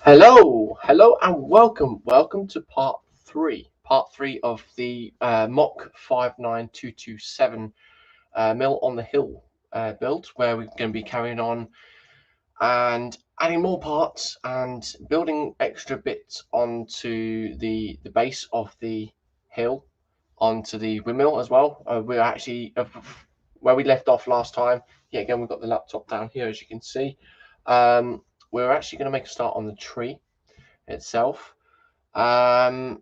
Hello, and welcome to part three of the mock 59227 Mill on the Hill build, where we're going to be carrying on and adding more parts and building extra bits onto the base of the hill, onto the windmill as well. We're actually where we left off last time. Yeah, again, we've got the laptop down here, as you can see. We're actually going to make a start on the tree itself. And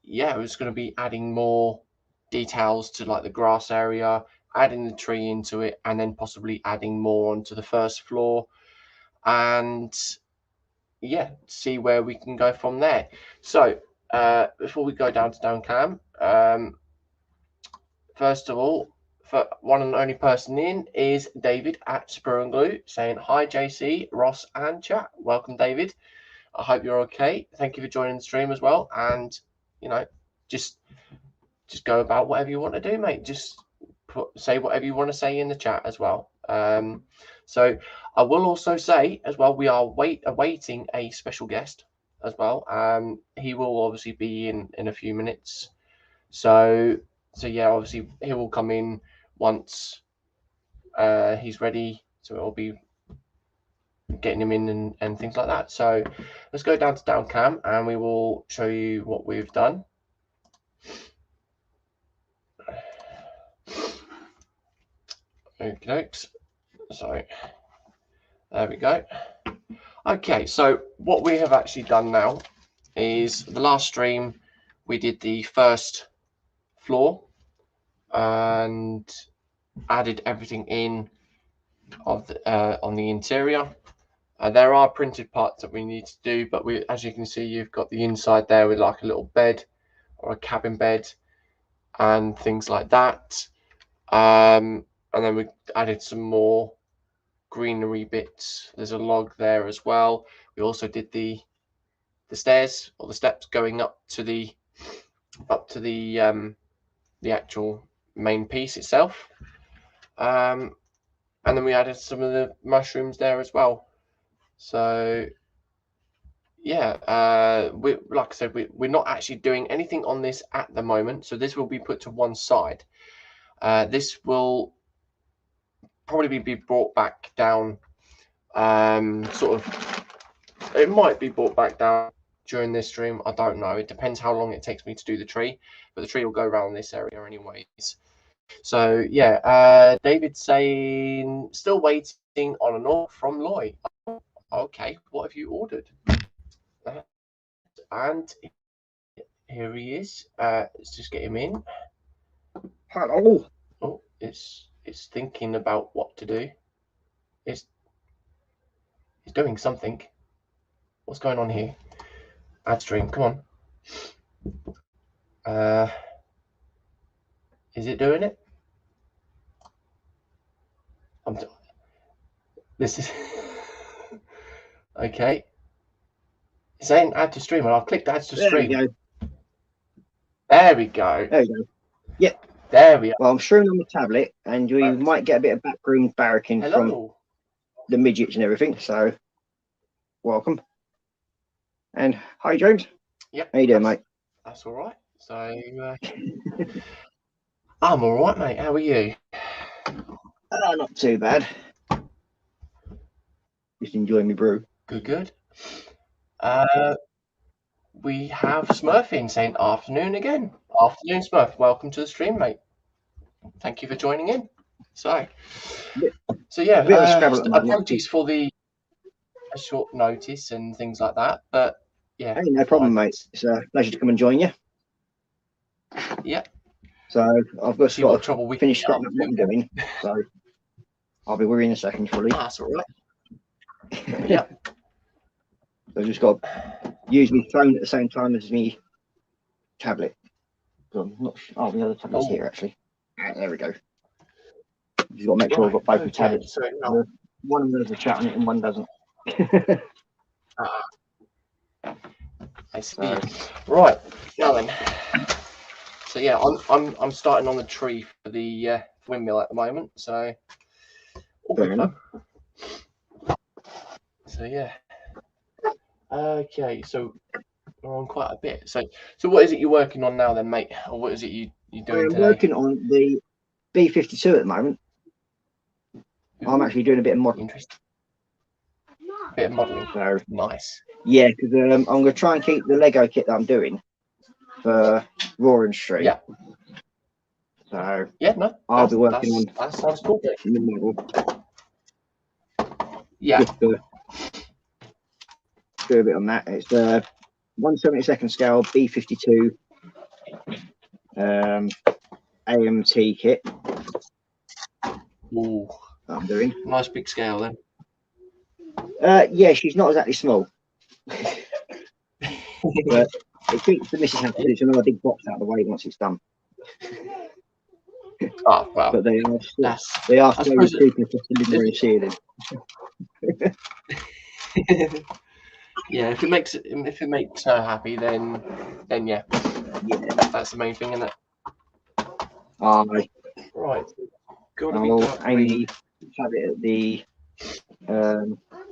yeah, it was going to be adding more details to like the grass area, adding the tree into it, and then possibly adding more onto the first floor. And yeah, see where we can go from there. So before we go down to down cam, first of all, for one and only person in is David at Spur and Glue saying hi, JC, Ross, and chat. Welcome, David. I hope you're okay. Thank you for joining the stream as well. And just go about whatever you want to do, mate. Just say whatever you want to say in the chat as well. So I will also say as well, we are awaiting a special guest as well. He will obviously be in a few minutes. So yeah, obviously he will come in once he's ready. So it'll be getting him in and things like that. So let's go down to down cam and we will show you what we've done. Okay, so there we go. Okay, so what we have actually done now is the last stream we did the first floor and added everything in of the, on the interior. There are printed parts that we need to do, but as you can see, you've got the inside there with like a little bed or a cabin bed and things like that. And then we added some more greenery bits. There's a log there as well. We also did the stairs or the steps going up to the actual main piece itself. And then we added some of the mushrooms there as well. So yeah, like I said, we're not actually doing anything on this at the moment. So this will be put to one side. This will probably be brought back down. It might be brought back down during this stream. I don't know. It depends how long it takes me to do the tree, but the tree will go around this area anyways. So yeah, David's saying still waiting on an order from Lloyd. Okay, what have you ordered? And here he is. Let's just get him in. Hello. Oh, it's thinking about what to do. It's doing something. What's going on here? Add stream, come on. Is it doing it? This is okay. It's saying add to stream, and I've clicked add to stream. There we go. There we go. There we go. Yep. There we are. Well, I'm streaming on the tablet, and we might get a bit of background barracking from the midgets and everything. So, welcome. And hi, James. Yep. How you doing, mate? That's all right. So, I'm all right, mate. How are you? Not too bad. Just enjoying my brew. Good. We have Smurfing saying afternoon again. Afternoon, Smurf. Welcome to the stream, mate. Thank you for joining in. So yeah, apologies for the short notice and things like that, but yeah. Hey, no problem, mate. It's a pleasure to come and join you. Yeah. So I've got to finish scrapping up what I'm doing. So I'll be with you in a second, fully. That's all right. Yeah. So I've just got to use my phone at the same time as my tablet. So I'm not sure. Oh, the other tablet's here, actually. There we go. You've got to make sure I've got both the tablets. So one of them has a chat on it and one doesn't. I see. Right. Now then. So yeah, I'm starting on the tree for the windmill at the moment. So all good fun. So yeah. Okay, so we're on quite a bit. So what is it you're working on now then, mate? Or what is it you're doing I'm today? working on the B-52 at the moment. I'm actually doing a bit of modelling. Interesting. Bit of modelling. So Nice. yeah, because I'm going to try and keep the Lego kit that I'm doing for Roaring Street. Yeah. So Yeah, no. I'll be working on that sounds cool. the model. Yeah. Just to do a bit on that. It's 1/72 scale B-52 AMT kit. Ooh. I'm doing. Nice big scale then. Yeah, she's not exactly small. But it keeps the missus happy. It's another big box out of the way once it's done. Oh, well. But they I are slowly suppose creeping across the living room ceiling. Yeah, if it makes her happy, then yeah, that's the main thing, isn't it? Right. Gotta be I'll aim have it at the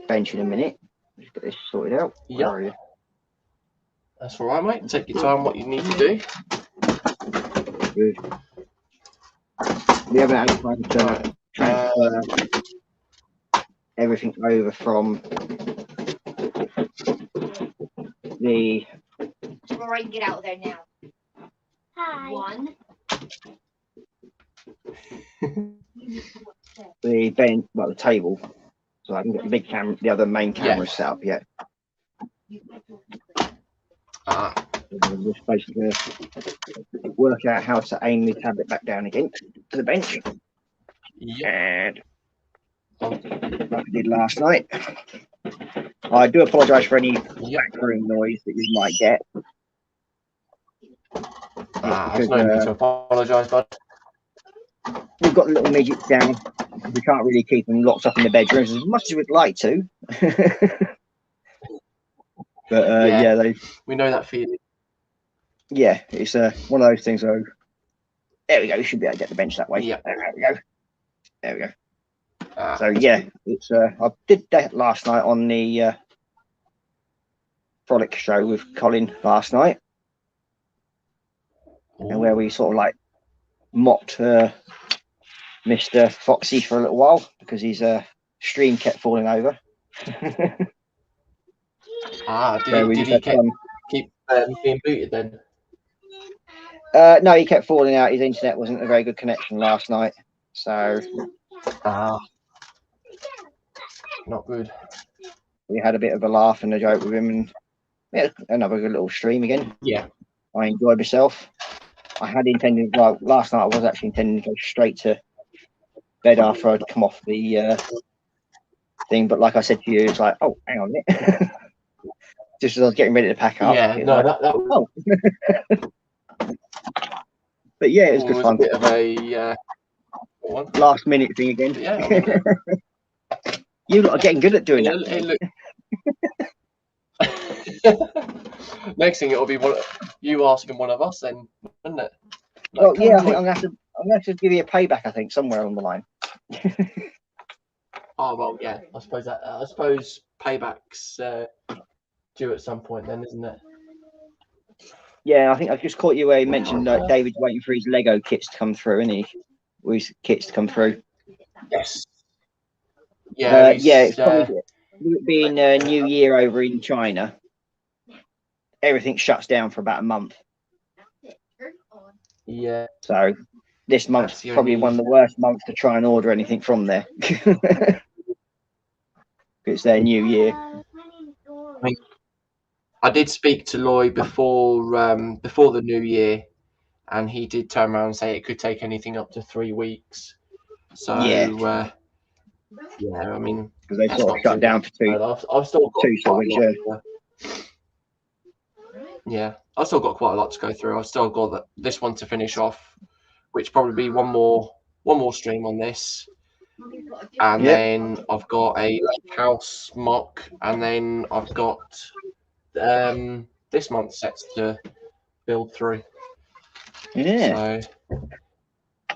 bench in a minute. Just get this sorted out. Yeah. Where are you? That's all right, mate. Take your time. What you need to do. Good. We haven't had time to transfer everything over from the. Rory, get out of there now. Hi. One. The bench, well, the table. So I haven't got the big camera, the other main camera set up yet. Just basically work out how to aim the tablet back down again to the bench. And like I did last night. I do apologise for any background noise that you might get. There's no need to apologise, bud. We've got the little midgets down. We can't really keep them locked up in the bedrooms as much as we'd like to. But we know that feeling. Yeah, it's one of those things. So there we go. We should be able to get the bench that way. Yeah. There we go. There we go. So yeah, it's I did that last night on the Frolic show with Colin last night, and where we sort of like mocked Mr. Foxy for a little while because his stream kept falling over. Did he keep being booted then? No, he kept falling out. His internet wasn't a very good connection last night, so not good. We had a bit of a laugh and a joke with him, and yeah, another good little stream again. Yeah, I enjoyed myself. I had intended, like last night, I was actually intending to go straight to bed after I'd come off the thing, but like I said to you, it's like, oh, hang on a minute. Just as I was getting ready to pack up. Yeah, no, like, that oh. But yeah, it was good fun. A bit of a last minute thing again. Yeah. You lot are getting good at doing that. Next thing it'll be you asking one of us then, isn't it? Like, well, yeah, I think I'm gonna have to give you a payback. I think somewhere along the line. Oh well, yeah. I suppose payback's due at some point, then, isn't it? Yeah, I think I just caught you where you mentioned David's waiting for his Lego kits to come through, isn't he? Or his kits to come through. Yes. Yeah. It's probably being New Year over in China. Everything shuts down for about a month. Yeah. So this month's probably one of the worst months to try and order anything from there. It's their New Year. I did speak to Lloyd before the New Year, and he did turn around and say it could take anything up to 3 weeks. So I mean, because they sort of shut down for 2. I've still got 2 weeks. Yeah, I've still got quite a lot to go through. I've still got this one to finish off, which probably be one more stream on this, and then I've got a house mock, and then I've got this month's sets to build through. Yeah. So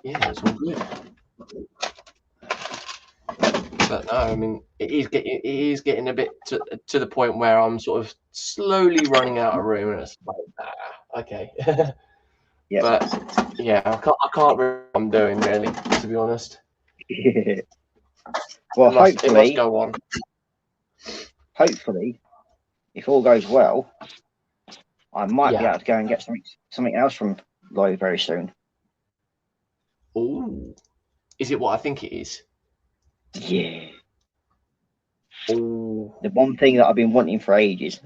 yeah, it's all good. But no, I mean, it is getting a bit to the point where I'm sort of slowly running out of room, and it's like, okay. Yeah. But yeah, I can't remember what I'm doing really, to be honest. Well, it must go on. Hopefully, if all goes well, I might be Yeah. able to go and get something else from Lloyd very soon. Ooh, is it what I think it is? Yeah. Ooh. The one thing that I've been wanting for ages.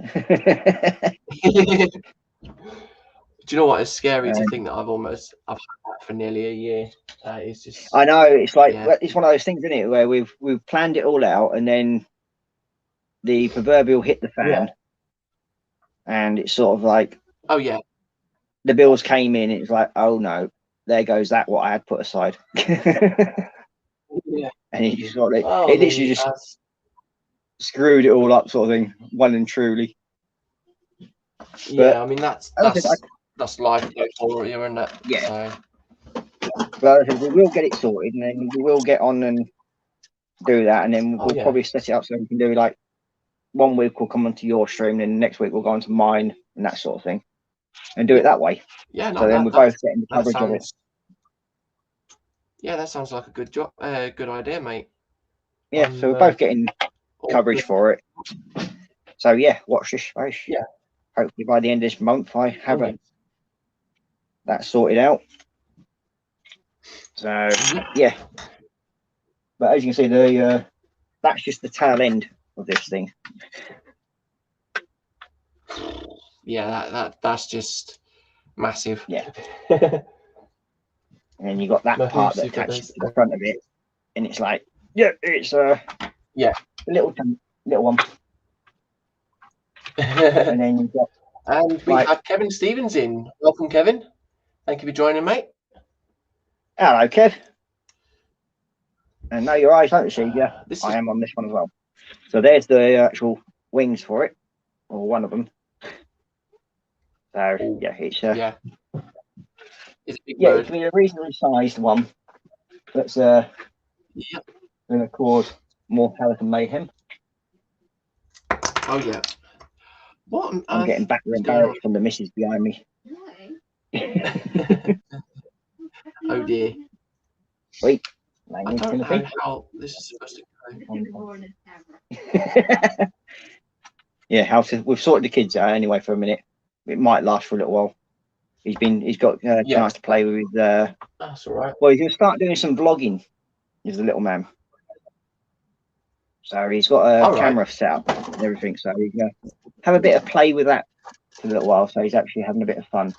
Do you know what? It's scary to think that I've had that for nearly a year. It's just. I know, it's like Yeah. it's one of those things, isn't it, where we've planned it all out, and then the proverbial hit the fan, and it's sort of like, oh yeah, the bills came in. It's like, oh no, there goes that what I had put aside. Yeah. And you just got it. Well, It literally just screwed it all up, sort of thing, well and truly. Yeah, But I mean that's life for you, isn't it? Yeah. So. But we will get it sorted, and then we will get on and do that, and then we'll probably set it up so we can do like 1 week we'll come onto your stream, and then next week we'll go onto mine and that sort of thing, and do it that way. Yeah, no, so then we're both getting the coverage of it. Yeah, that sounds like a good job. Good idea, mate. Yeah, so we're both getting coverage for it. So yeah, watch this space. Yeah. Hopefully by the end of this month I have that sorted out. So yeah. But as you can see, that's just the tail end of this thing. Yeah, that's just massive. Yeah. And then you got that part that attaches to the front of it, and it's like, yeah, it's a little one. And then you've got, and we have Kevin Stevens in. Welcome, Kevin. Thank you for joining, mate. Hello, Kev. And know your eyes, don't you? Yeah, I am on this one as well. So there's the actual wings for it, or one of them. So yeah, it's it's a big yeah, bird. it can be a reasonably sized one. That's going to cause more havoc and mayhem. Oh yeah. What? I'm getting backward embarrassed from the missus behind me. Oh dear. Wait. I don't know how this is supposed to go. Yeah, we've sorted the kids out anyway for a minute. It might last for a little while. He's got a chance to play with his. That's all right. Well, he's going to start doing some vlogging. He's a little man. So he's got a camera set up and everything. So he's going to have a bit of play with that for a little while. So he's actually having a bit of fun.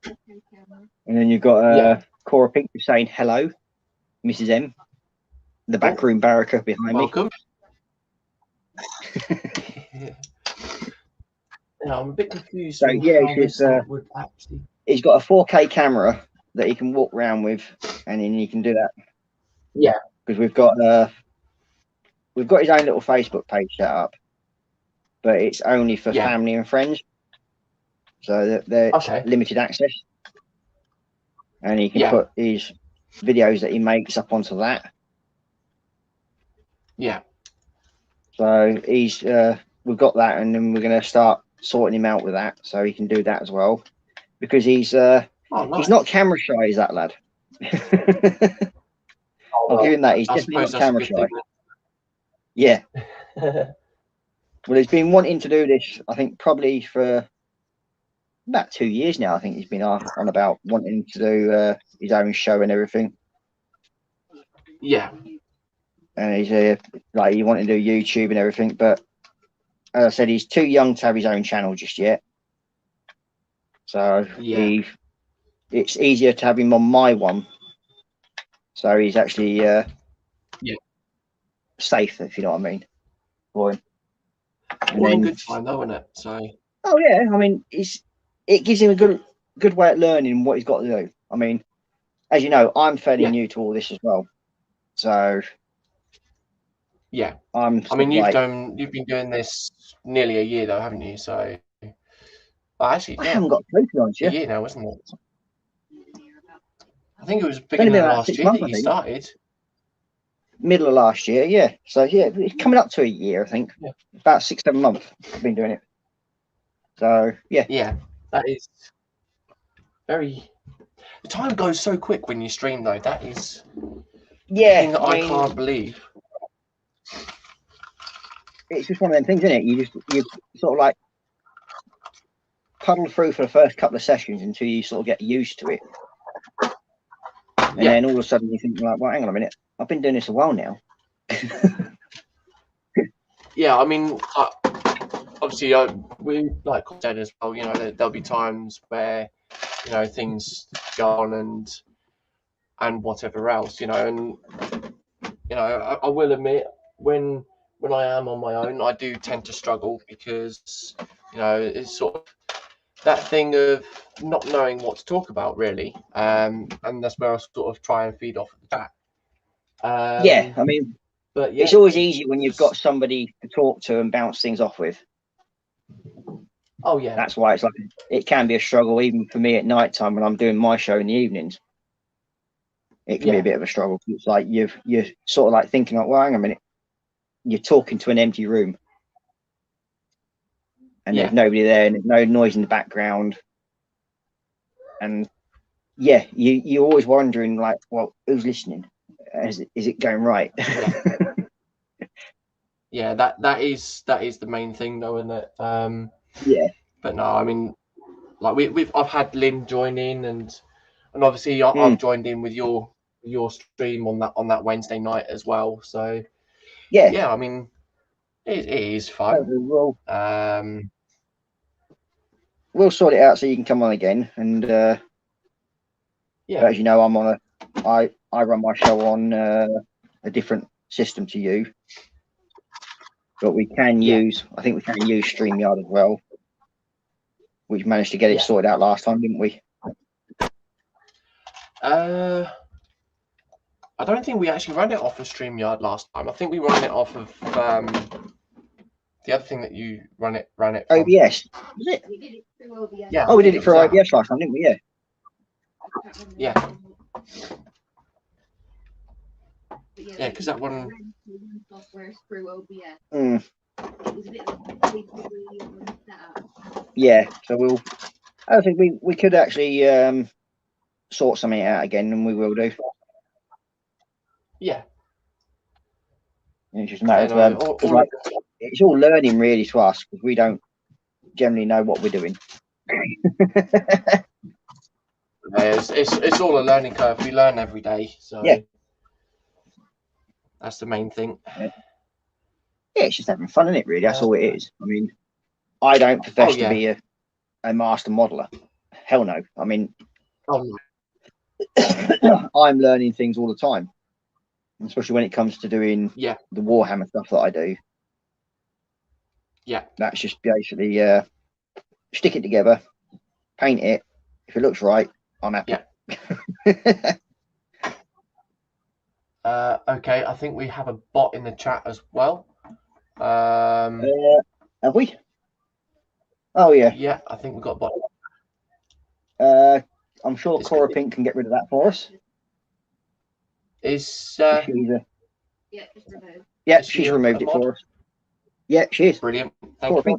And then you've got Cora Pink saying hello, Mrs. M, the backroom barracker behind me. Yeah, I'm a bit confused. So yeah, he's got a 4K camera that he can walk around with, and then he can do that. Yeah, because we've got his own little Facebook page set up, but it's only for family and friends, so they're limited access, and he can put his videos that he makes up onto that. Yeah. So we've got that, and then we're going to start sorting him out with that, so he can do that as well, because he's not camera shy, is that lad? I'll give him that. He's definitely not camera shy. Yeah. Well, he's been wanting to do this, I think, probably for about 2 years now. I think he's been on about wanting to do his own show and everything. Yeah. And he's like, he wanted to do YouTube and everything, but as I said, he's too young to have his own channel just yet. So it's easier to have him on my one. So he's actually safe, if you know what I mean, for him. Well, a good time though, isn't it? So. Oh yeah, I mean, it gives him a good way at learning what he's got to do. I mean, as you know, I'm fairly new to all this as well. So. Yeah. I mean, you've been doing this nearly a year though, haven't you? So. Well, actually, I haven't got a clue, to be honest. A year now, isn't it? I think it was beginning of last year that you started. middle of last year. Yeah. So yeah, it's coming up to a year, I think. Yeah. About 6-7 months I've been doing it. So yeah. Yeah, that is very. The time goes so quick when you stream, though. That is the thing Yeah. that I can't believe. It's just one of them things, isn't it? You sort of like puddle through for the first couple of sessions until you sort of get used to it. And Yeah. then all of a sudden you think, like, well, hang on a minute, I've been doing this a while now. Yeah, I mean, obviously, we like I said as well. You know, there'll be times where things go on and whatever else. And I will admit when I am on my own, I do tend to struggle because it's sort of that thing of not knowing what to talk about really, and that's where I sort of try and feed off the chat. Yeah, I mean, but yeah, it's always easier when you've got somebody to talk to and bounce things off with. Oh yeah, that's why it's like it can be a struggle even for me at night time when I'm doing my show in the evenings. It can be a bit of a struggle. It's like you're sort of like thinking, like, well, hang on a minute, you're talking to an empty room, and there's nobody there, and there's no noise in the background, and yeah, you're always wondering, like, well, who's listening? Is it going right? Yeah, that is the main thing, though, isn't it? Yeah. But no, I mean, like I've had Lynn join in, and obviously I've joined in with your stream on that Wednesday night as well. So yeah, I mean, it is fun. We'll sort it out so you can come on again, and as you know, I run my show on a different system to you, but we can use, I think we can use StreamYard as well. We managed to get it sorted out last time, didn't we? I don't think we actually ran it off of StreamYard last time. I think we ran it off of the other thing that you ran it from. OBS. Was it? We did it through OBS. Yeah. Oh, we did it through OBS last time, didn't we? Yeah. Yeah. Yeah, because that one. Software through OBS. Mm. It was a bit of yeah. So I think we could actually sort something out again, and we will do. Yeah. It's just a matter of like, it's all learning really to us because we don't generally know what we're doing. It's all a learning curve. We learn every day, so that's the main thing. Yeah, it's just having fun, isn't it? Really, that's all it is. I mean, I don't profess to be a master modeler. Hell no. I mean, I'm learning things all the time, especially when it comes to doing the Warhammer stuff that I do. Yeah, that's just basically stick it together, paint it. If it looks right, I'm happy. Okay, I think we have a bot in the chat as well. Have we? Oh yeah. Yeah, I think we've got a bot. I'm sure Cora Pink can get rid of that for us. She's removed it for us. Yeah, she is. Brilliant. Thank you.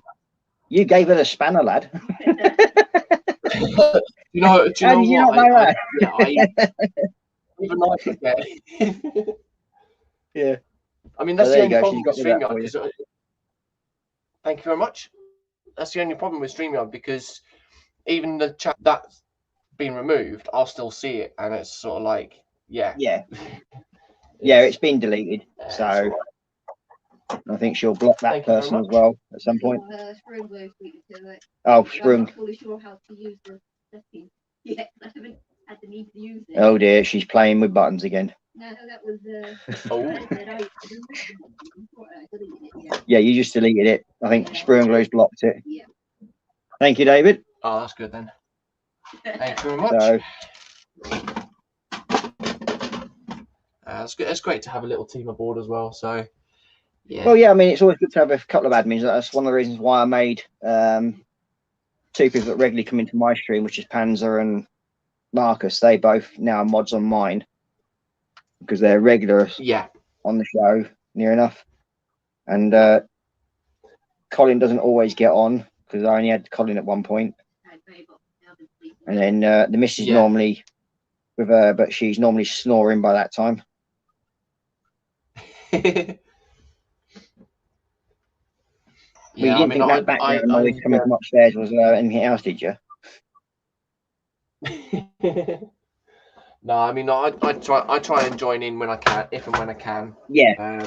You gave her the spanner, lad. Do you know what? Even I forget. Yeah. I mean, that's the only problem with StreamYard. Thank you very much. That's the only problem with StreamYard because even the chat that's been removed, I'll still see it, and it's sort of like, it's been deleted. So I think she'll block that person as well at some point. Oh, Sprung. I'm not fully sure how to use the setting yet. I haven't had the need to use it. Oh dear, she's playing with buttons again. No, that was. Yeah, you just deleted it. I think Sprung's blocked it. Yeah. Thank you, David. Oh, that's good then. Thank you very much. It's great to have a little team aboard as well. So, yeah. Well, yeah, I mean, it's always good to have a couple of admins. That's one of the reasons why I made 2 people that regularly come into my stream, which is Panzer and Marcus. They both now are mods on mine because they're regular on the show near enough, and Colin doesn't always get on because I only had Colin at one point, and then the missus normally with her, but she's normally snoring by that time. Yeah, you didn't think that background noise coming from upstairs was anything else, did you? No, I mean, I try and join in when I can, if and when I can. Yeah.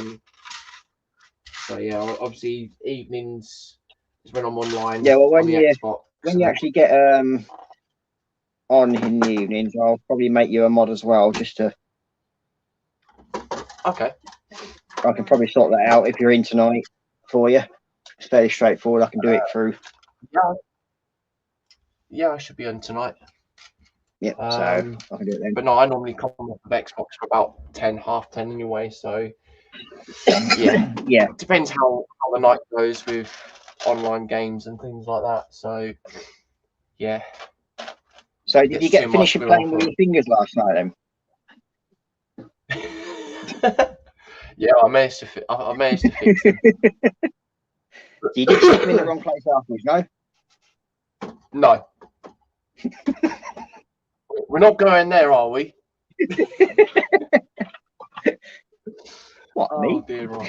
So yeah, obviously evenings is when I'm online. Yeah, well, when on the you Xbox, when you actually get on in the evenings, I'll probably make you a mod as well, just to. Okay. I can probably sort that out if you're in tonight for you. It's fairly straightforward. I can do it through. Yeah, I should be on tonight. Yeah, so I can do it then. But no, I normally come off of Xbox for about 10:30 anyway. So yeah, yeah. Depends how the night goes with online games and things like that. So yeah. So did you get finished playing with your fingers last night then? Yeah, I managed to fix them. You did stick them in the wrong place afterwards, no? No. We're not going there, are we? What, me? Oh dear, Ross.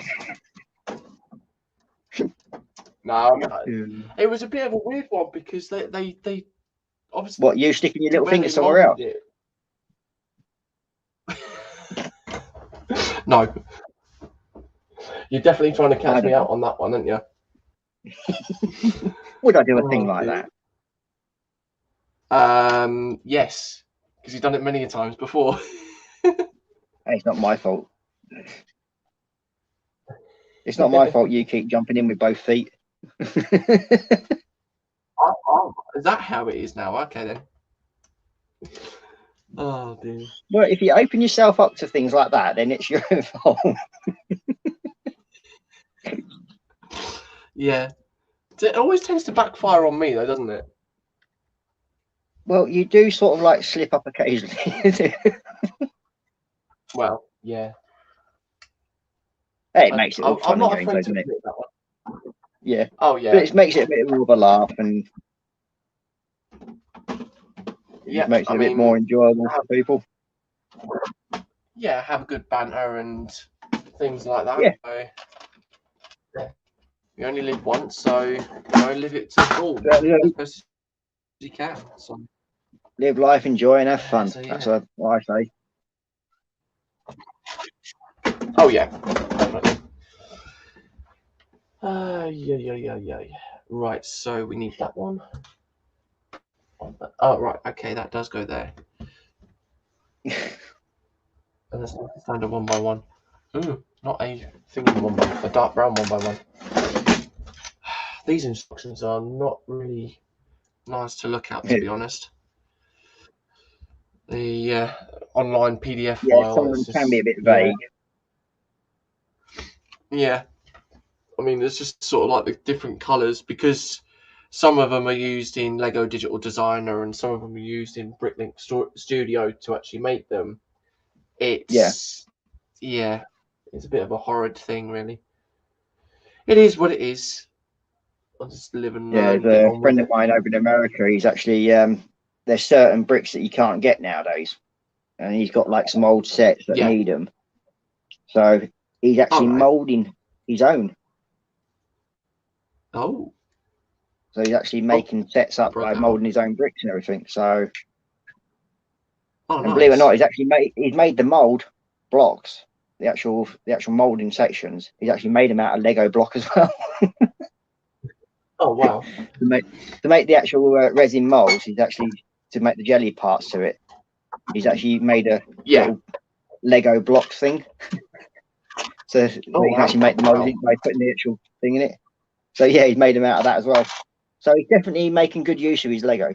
No, it was a bit of a weird one because they obviously. What, you sticking your little finger somewhere else? No. You're definitely trying to catch me out on that one, aren't you? Would I do a thing like that? Yes, because you've done it many times before. It's not my fault. It's not my fault you keep jumping in with both feet. Oh, is that how it is now? Okay then. Oh dear. Well, if you open yourself up to things like that, then it's your own fault. Yeah. It always tends to backfire on me though, doesn't it? Well, you do sort of like slip up occasionally. Well, yeah. Hey, it makes it all fun I'm not and games, doesn't it? That one. Yeah. Oh yeah. But it makes it a bit more of a laugh, and yeah, it makes it a bit more enjoyable for people. Yeah, have a good banter and things like that. Yeah. So, yeah. You only live once, so you know, live it to the full as best as you can. So live life, enjoy, and have fun. So, yeah. That's what I say. Oh yeah, definitely. Yeah. Right, so we need that one. Oh right, okay, that does go there. And that's not a standard 1x1. Ooh, not a thingy 1x1, a dark brown 1x1. These instructions are not really nice to look at, to be honest. The online PDF file. Some of them can be a bit vague. Yeah. I mean, it's just sort of like the different colours because some of them are used in Lego Digital Designer and some of them are used in Bricklink Studio to actually make them. It's it's a bit of a horrid thing, really. It is what it is. I'll just live and learn. There's a friend of mine over in America. He's actually there's certain bricks that you can't get nowadays, and he's got like some old sets that need them. So he's actually moulding his own. Oh. So he's actually making sets up by moulding his own bricks and everything. So, and believe it or not, he's made the mould blocks, the actual moulding sections. He's actually made them out of Lego block as well. Oh wow! to make the actual resin molds, he's actually to make the jelly parts to it. He's actually made a little Lego block thing. So you can actually make the mold by putting the actual thing in it. So yeah, he's made them out of that as well. So he's definitely making good use of his Lego.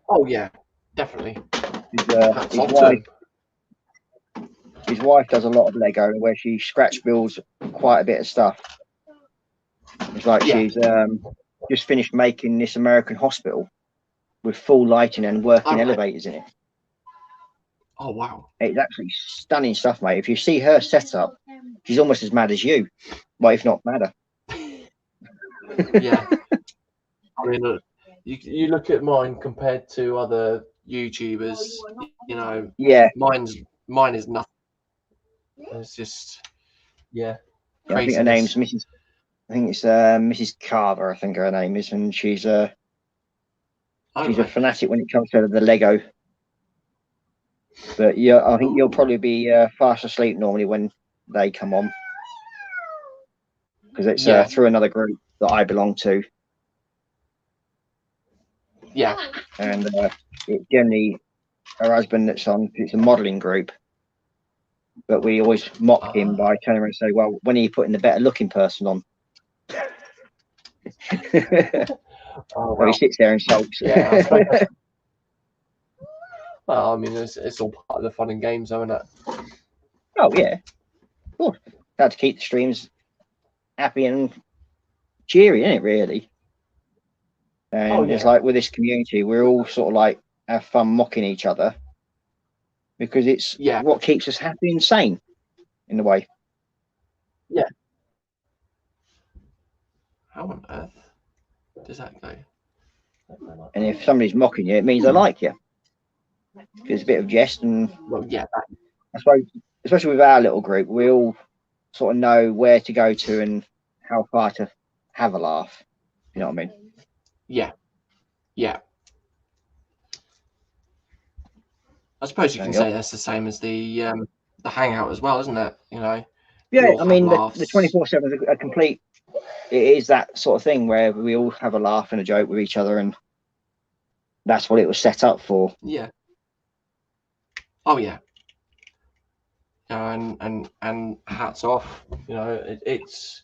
Oh yeah, definitely. His wife does a lot of Lego where she scratch builds quite a bit of stuff. It's like she's just finished making this American hospital with full lighting and working elevators in it. Oh wow. It's absolutely stunning stuff, mate. If you see her setup, she's almost as mad as you, well, if not madder. Yeah. I mean, look, you look at mine compared to other YouTubers. You know, Yeah, mine is nothing. It's just I think her craziness. name's Mrs. I think it's Mrs. Carver. I think her name is, and she's a fanatic when it comes to the Lego. But yeah, I think you'll probably be fast asleep normally when they come on, because it's through another group that I belong to. Yeah. And it generally her husband that's on. It's a modelling group, but we always mock him by turning around and say, "Well, when are you putting the better looking person on?" Oh, So he sits there and sulks. yeah. I suppose well, I mean, it's all part of the fun and games, isn't it? Oh yeah, of course. Had to keep the streams happy and cheery, isn't it? Really. And it's like with this community, we're all sort of like have fun mocking each other because it's what keeps us happy and sane in a way. Yeah. How on earth does that go? And if somebody's mocking you, it means they like you. It's a bit of jest, and well, yeah. I suppose, especially with our little group, we all sort of know where to go to and how far to have a laugh. You know what I mean? Yeah. Yeah. I suppose you can say that's the same as the hangout as well, isn't it? You know. Yeah, I mean the 24/7 is a complete. It is that sort of thing where we all have a laugh and a joke with each other, and that's what it was set up for. Yeah. Oh yeah. And hats off. You know, it's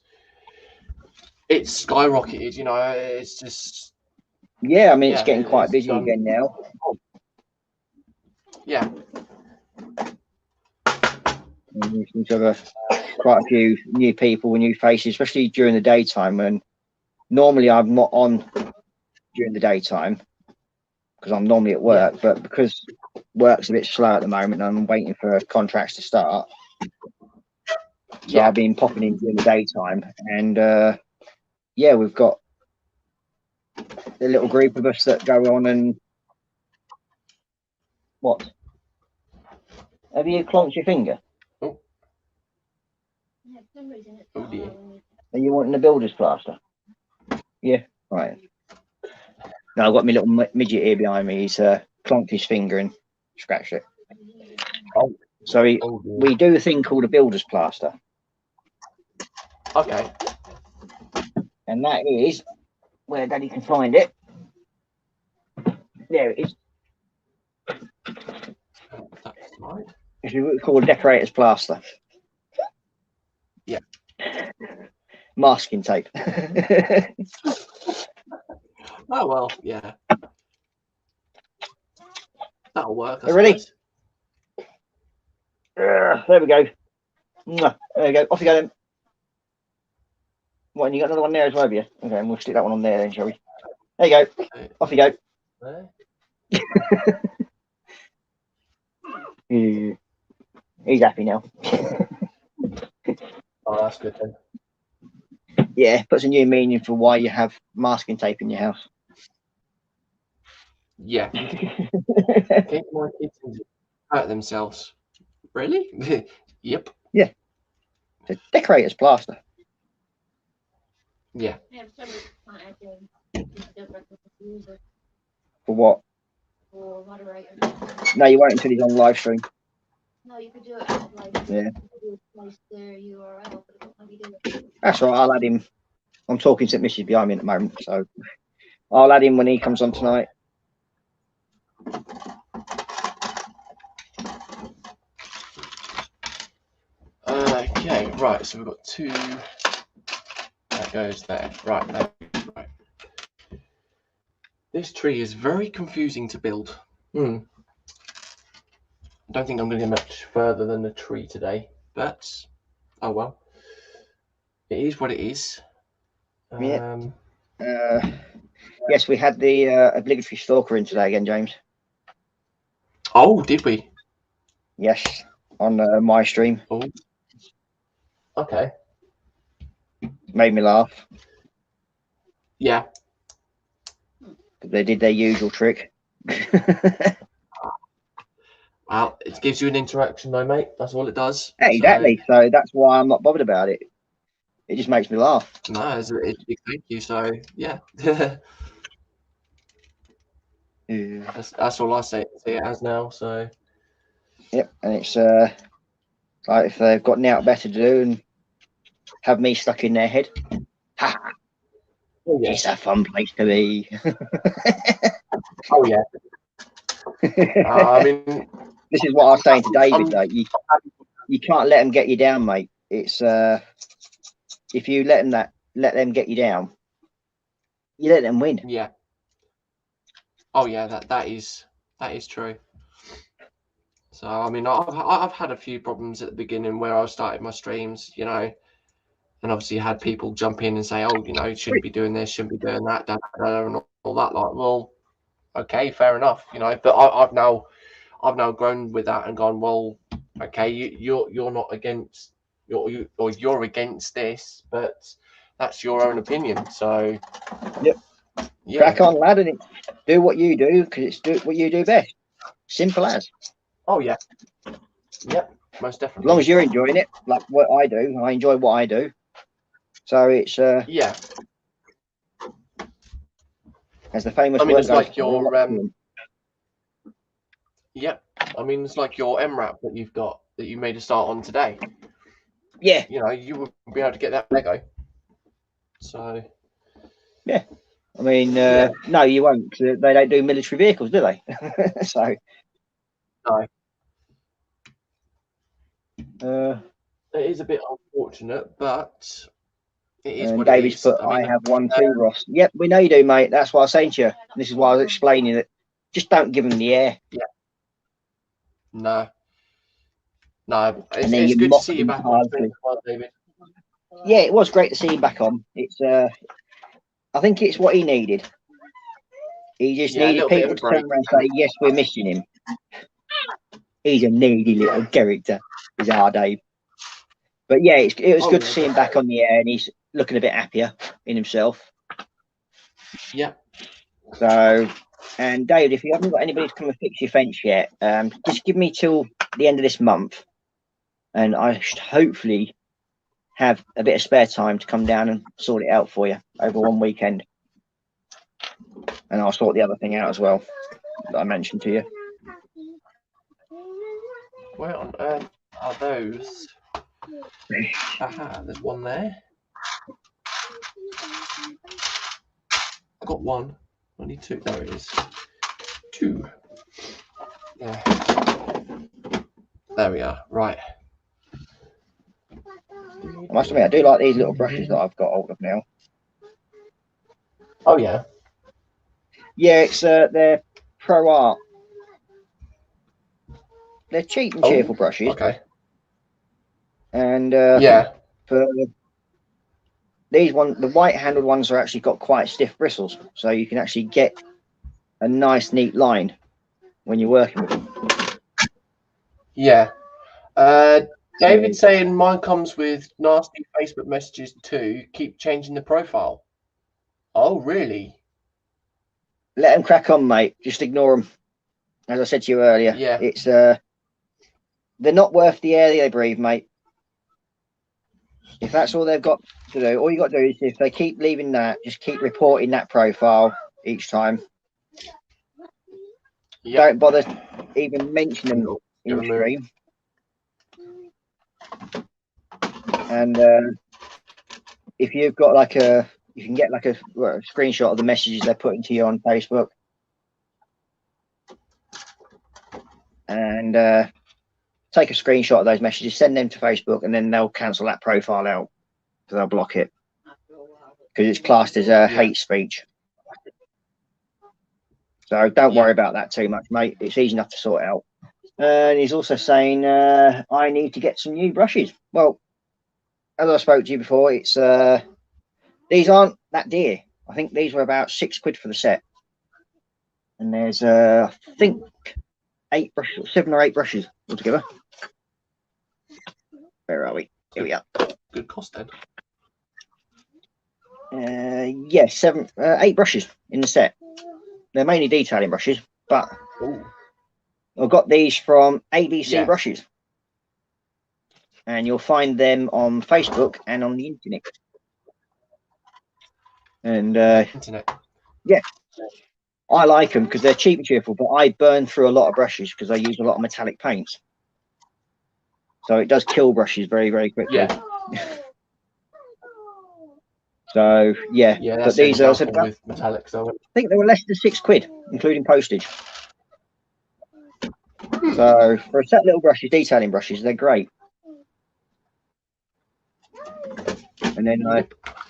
skyrocketed. You know, it's just. Yeah, I mean it's getting quite busy again now. Yeah. We seem to have quite a few new people, new faces, especially during the daytime. And normally I'm not on during the daytime because I'm normally at work, but because work's a bit slow at the moment and I'm waiting for contracts to start, so I've been popping in during the daytime. And yeah, we've got a little group of us that go on and what? Have you clonked your finger? Oh dear. Are you wanting the builder's plaster? Yeah, right. No, I've got my little midget here behind me. He's clonked his finger and scratched it. So we do a thing called a builder's plaster. Okay. And that is where Daddy can find it. There it is. That's right. It's called a decorator's plaster. Yeah. Masking tape. Oh well, yeah. That'll work. Ready? There we go. There we go. Off you go then. What, and you got another one there as well, have you? Okay, and we'll stick that one on there then, shall we? There you go. Okay. Off you go. He's happy now. Oh, that's good then. Yeah, puts a new meaning for why you have masking tape in your house. Yeah. Keep my kids hurt themselves. Really? Yep. Yeah. It's a decorator's plaster. Yeah. For what? For moderator. No, you won't until he's on live stream. No, you could do it as like yeah. Place their URL, but it won't let me do it. That's all right, I'll add him. I'm talking to Mrs. behind me at the moment, so I'll add him when he comes on tonight. Okay, right, so we've got two. That goes there. Right. This tree is very confusing to build. I don't think I'm going to get much further than the tree today, but oh well. It is what it is. Yes, we had the obligatory stalker in today again, James. Oh, did we? Yes, on my stream. Oh, okay. Made me laugh. Yeah. They did their usual trick. Well, it gives you an interaction, though, mate. That's all it does. Yeah, exactly. So that's why I'm not bothered about it. It just makes me laugh. No, it's a big thank you. So yeah, Yeah. that's all I see it as now. So Yep, and it's like if they've got now better to do and have me stuck in their head. Ha! oh yeah, It's a fun place to be. oh yeah. I mean, This is what I was saying to David. Like you can't let them get you down, mate. It's if you let them get you down, you let them win. yeah. Oh yeah, that is true. So I mean, I've had a few problems at the beginning where I started my streams, you know, and obviously had people jump in and say, oh, you know, you shouldn't be doing this, shouldn't be doing that, and all that. Like, well, okay, fair enough, you know. But I've now grown with that and gone, well, okay, you're not against you're against this, but that's your own opinion. So Yep. yeah, Crack on, lad, and do what you do because it's do what you do best. Simple as. oh yeah, yep, most definitely. As long as you're enjoying it, like what I do, I enjoy what I do. So it's yeah. as the famous. I mean, word it's goes, like your yep. I mean, it's like your MRAP that you've got that you made a start on today. Yeah. You know, you would be able to get that Lego. So Yeah. I mean, no, you won't. They don't do military vehicles, do they? So no. It is a bit unfortunate, but it is what David's it is. put, I have one too, Ross. Yep, we know you do, mate. That's what I was saying to you. This is why I was explaining it. Just don't give them the air. Yeah. No. No. then It's you good to mock see you them back on tightly. stream as well, David. Yeah, it was great to see him back on. It's I think it's what he needed. He just needed people to turn around and say, yes, we're missing him. He's a needy little character. He's our Dave. But yeah, it was good to see him back on the air, and he's looking a bit happier in himself. Yeah. So, and David, if you haven't got anybody to come and fix your fence yet, just give me till the end of this month, and I should hopefully have a bit of spare time to come down and sort it out for you over one weekend. And I'll sort the other thing out as well that I mentioned to you. Where on earth are those? Aha, there's one there. I got one. I need two. There it is. Two. Yeah. There we are. Right. I must admit, I do like these little brushes that I've got hold of now. Oh yeah. Yeah, it's they're Pro Art. They're cheap and cheerful brushes. Okay. And yeah. For these the white-handled ones are actually got quite stiff bristles, so you can actually get a nice, neat line when you're working with them. Yeah. David saying mine comes with nasty Facebook messages too. Keep changing the profile. Oh, really? Let them crack on, mate. Just ignore them. As I said to you earlier, yeah, it's they're not worth the air they breathe, mate. If that's all they've got to do, all you got to do is if they keep leaving that, just keep reporting that profile each time. Yep. Don't bother even mentioning them in the stream. And if you've got like you can get like a screenshot of the messages they're putting to you on Facebook, and take a screenshot of those messages, send them to Facebook, and then they'll cancel that profile out because they'll block it because it's classed as a hate speech. So don't worry about that too much, mate. It's easy enough to sort out. And he's also saying I need to get some new brushes. Well, as I spoke to you before, it's these aren't that dear. I think these were about £6 for the set. And there's I think 7 or 8 brushes. altogether. Where are we? Here we are. Good cost then. Yeah, 8 brushes in the set. They're mainly detailing brushes, but Ooh. I've got these from ABC Yeah. Brushes, and you'll find them on Facebook and on the internet. And Internet. yeah, I like them because they're cheap and cheerful, but I burn through a lot of brushes because I use a lot of metallic paints. So it does kill brushes very, very quickly. Yeah. So yeah, Yeah, but that's these the are, example with metallics. I think they were less than £6, including postage. So for a set of little brushes, detailing brushes, they're great. And then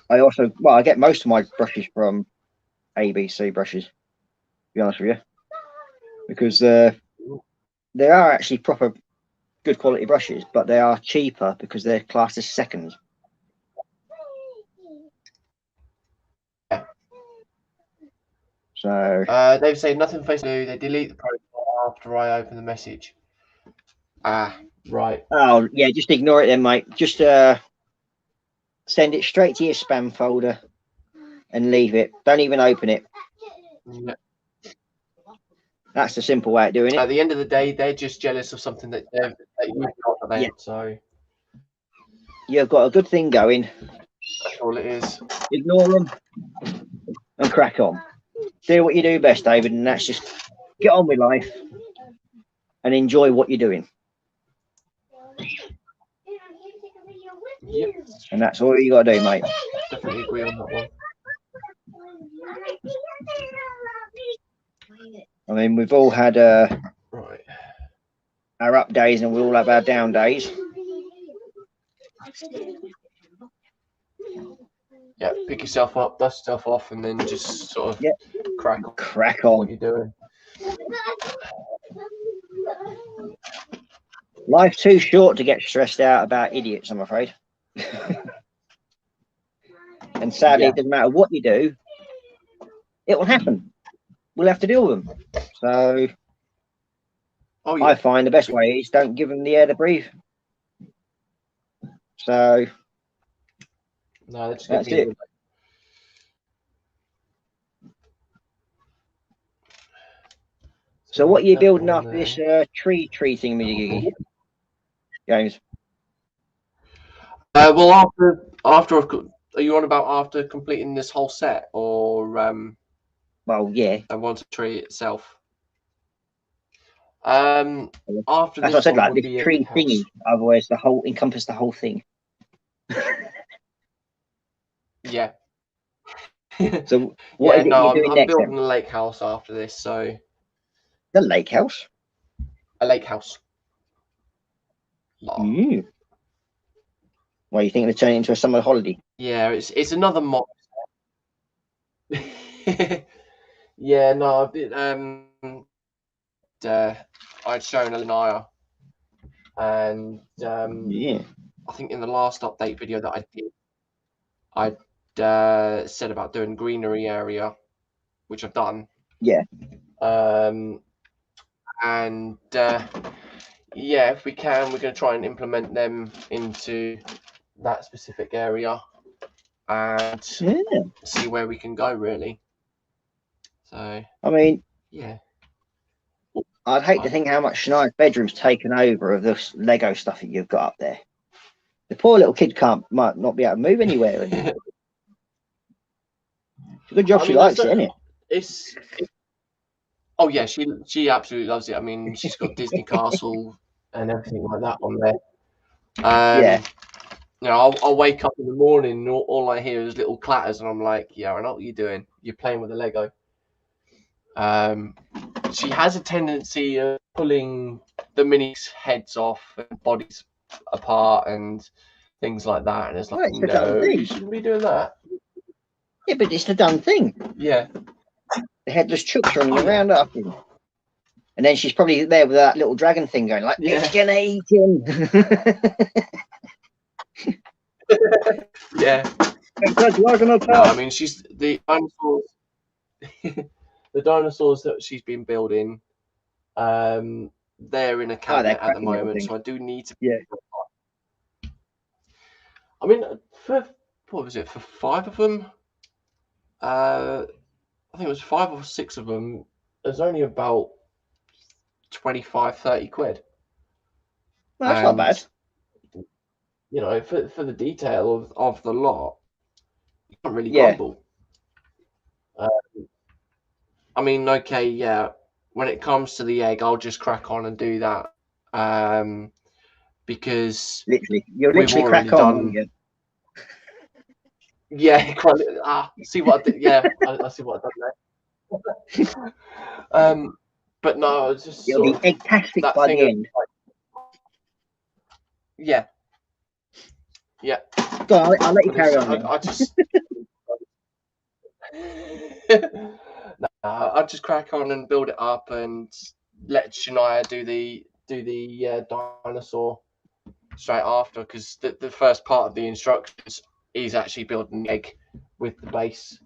I also, well, I get most of my brushes from ABC Brushes, to be honest with you, because they are actually proper good quality brushes, but they are cheaper because they're classed as seconds. So they've said nothing Facebook. They delete the profile after I open the message. Ah, right. oh yeah, just ignore it then, mate. Just send it straight to your spam folder and leave it. Don't even open it. Yeah. That's the simple way of doing At it. the end of the day, they're just jealous of something that you've got. Then, Yeah. So You've got a good thing going. that's all it is. Ignore them and crack on. Do what you do best, David, and that's just get on with life and enjoy what you're doing. Yep. And that's all you got to do, mate. Definitely agree on that one. I mean, we've all had Right. our up days and we all have our down days. Yeah, pick yourself up, dust yourself off, and then just sort of crack on what you're doing. Life's too short to get stressed out about idiots, I'm afraid. And sadly, it doesn't matter what you do, it will happen. We'll have to deal with them. So I find the best way is don't give them the air to breathe. So no, that's it. So what are you building up this tree thingy, James? Well, after are you on about after completing this whole set, or well, yeah, I want a tree itself. After that's this, what I said, like this tree thingy. Otherwise, encompass the whole thing. Yeah. So what is it you're doing I'm next? building a lake house after this. So the lake house. A lake house. Oh. Well, you think they turn it into a summer holiday? Yeah, it's another mod. Yeah, no, I've been I'd shown Elinaya, and I think in the last update video that I did, I'd said about doing greenery area, which I've done. Yeah. And yeah, if we can, we're going to try and implement them into that specific area and see where we can go, really. So I mean, yeah, I'd hate to think how much Shania's bedroom's taken over of this Lego stuff that you've got up there. The poor little kid might not be able to move anywhere. It's a good job. She likes it, isn't it? It's oh yeah, she absolutely loves it. I mean, she's got Disney Castle and everything like that on there. Yeah. You know, I'll wake up in the morning and all I hear is little clatters, and I'm like, yeah, I know what you're doing. You're playing with the Lego. She has a tendency of pulling the minis' heads off and bodies apart and things like that, and it's like, no, you shouldn't be doing that. Yeah, but it's the done thing. Yeah. The headless chooks running around up him. And then she's probably there with that little dragon thing going like, it's gonna eat him. Yeah. No, I mean, she's the dinosaurs. The dinosaurs that she's been building, they're in a cabinet at the cracking, I moment, think. so I do need to. Yeah. I mean, for what was it? For 5 of them, I think it was 5 or 6 of them. There's only about 25, 30 quid. No, that's not bad. You know, for the detail of the lot, you can't really Yeah. grumble. I mean, okay, yeah. When it comes to the egg, I'll just crack on and do that, because Literally, you'll we've literally already crack on, done. won't you? Yeah, see what I did. Yeah, I see what I've done there. But no, it's just It'll be sort of egg-tastic that by thing the of end. yeah. Go on, I'll let you But it's, carry on. Then. I just no, I'll just crack on and build it up and let Shania do the dinosaur straight after, because the first part of the instructions is actually building the egg with the base.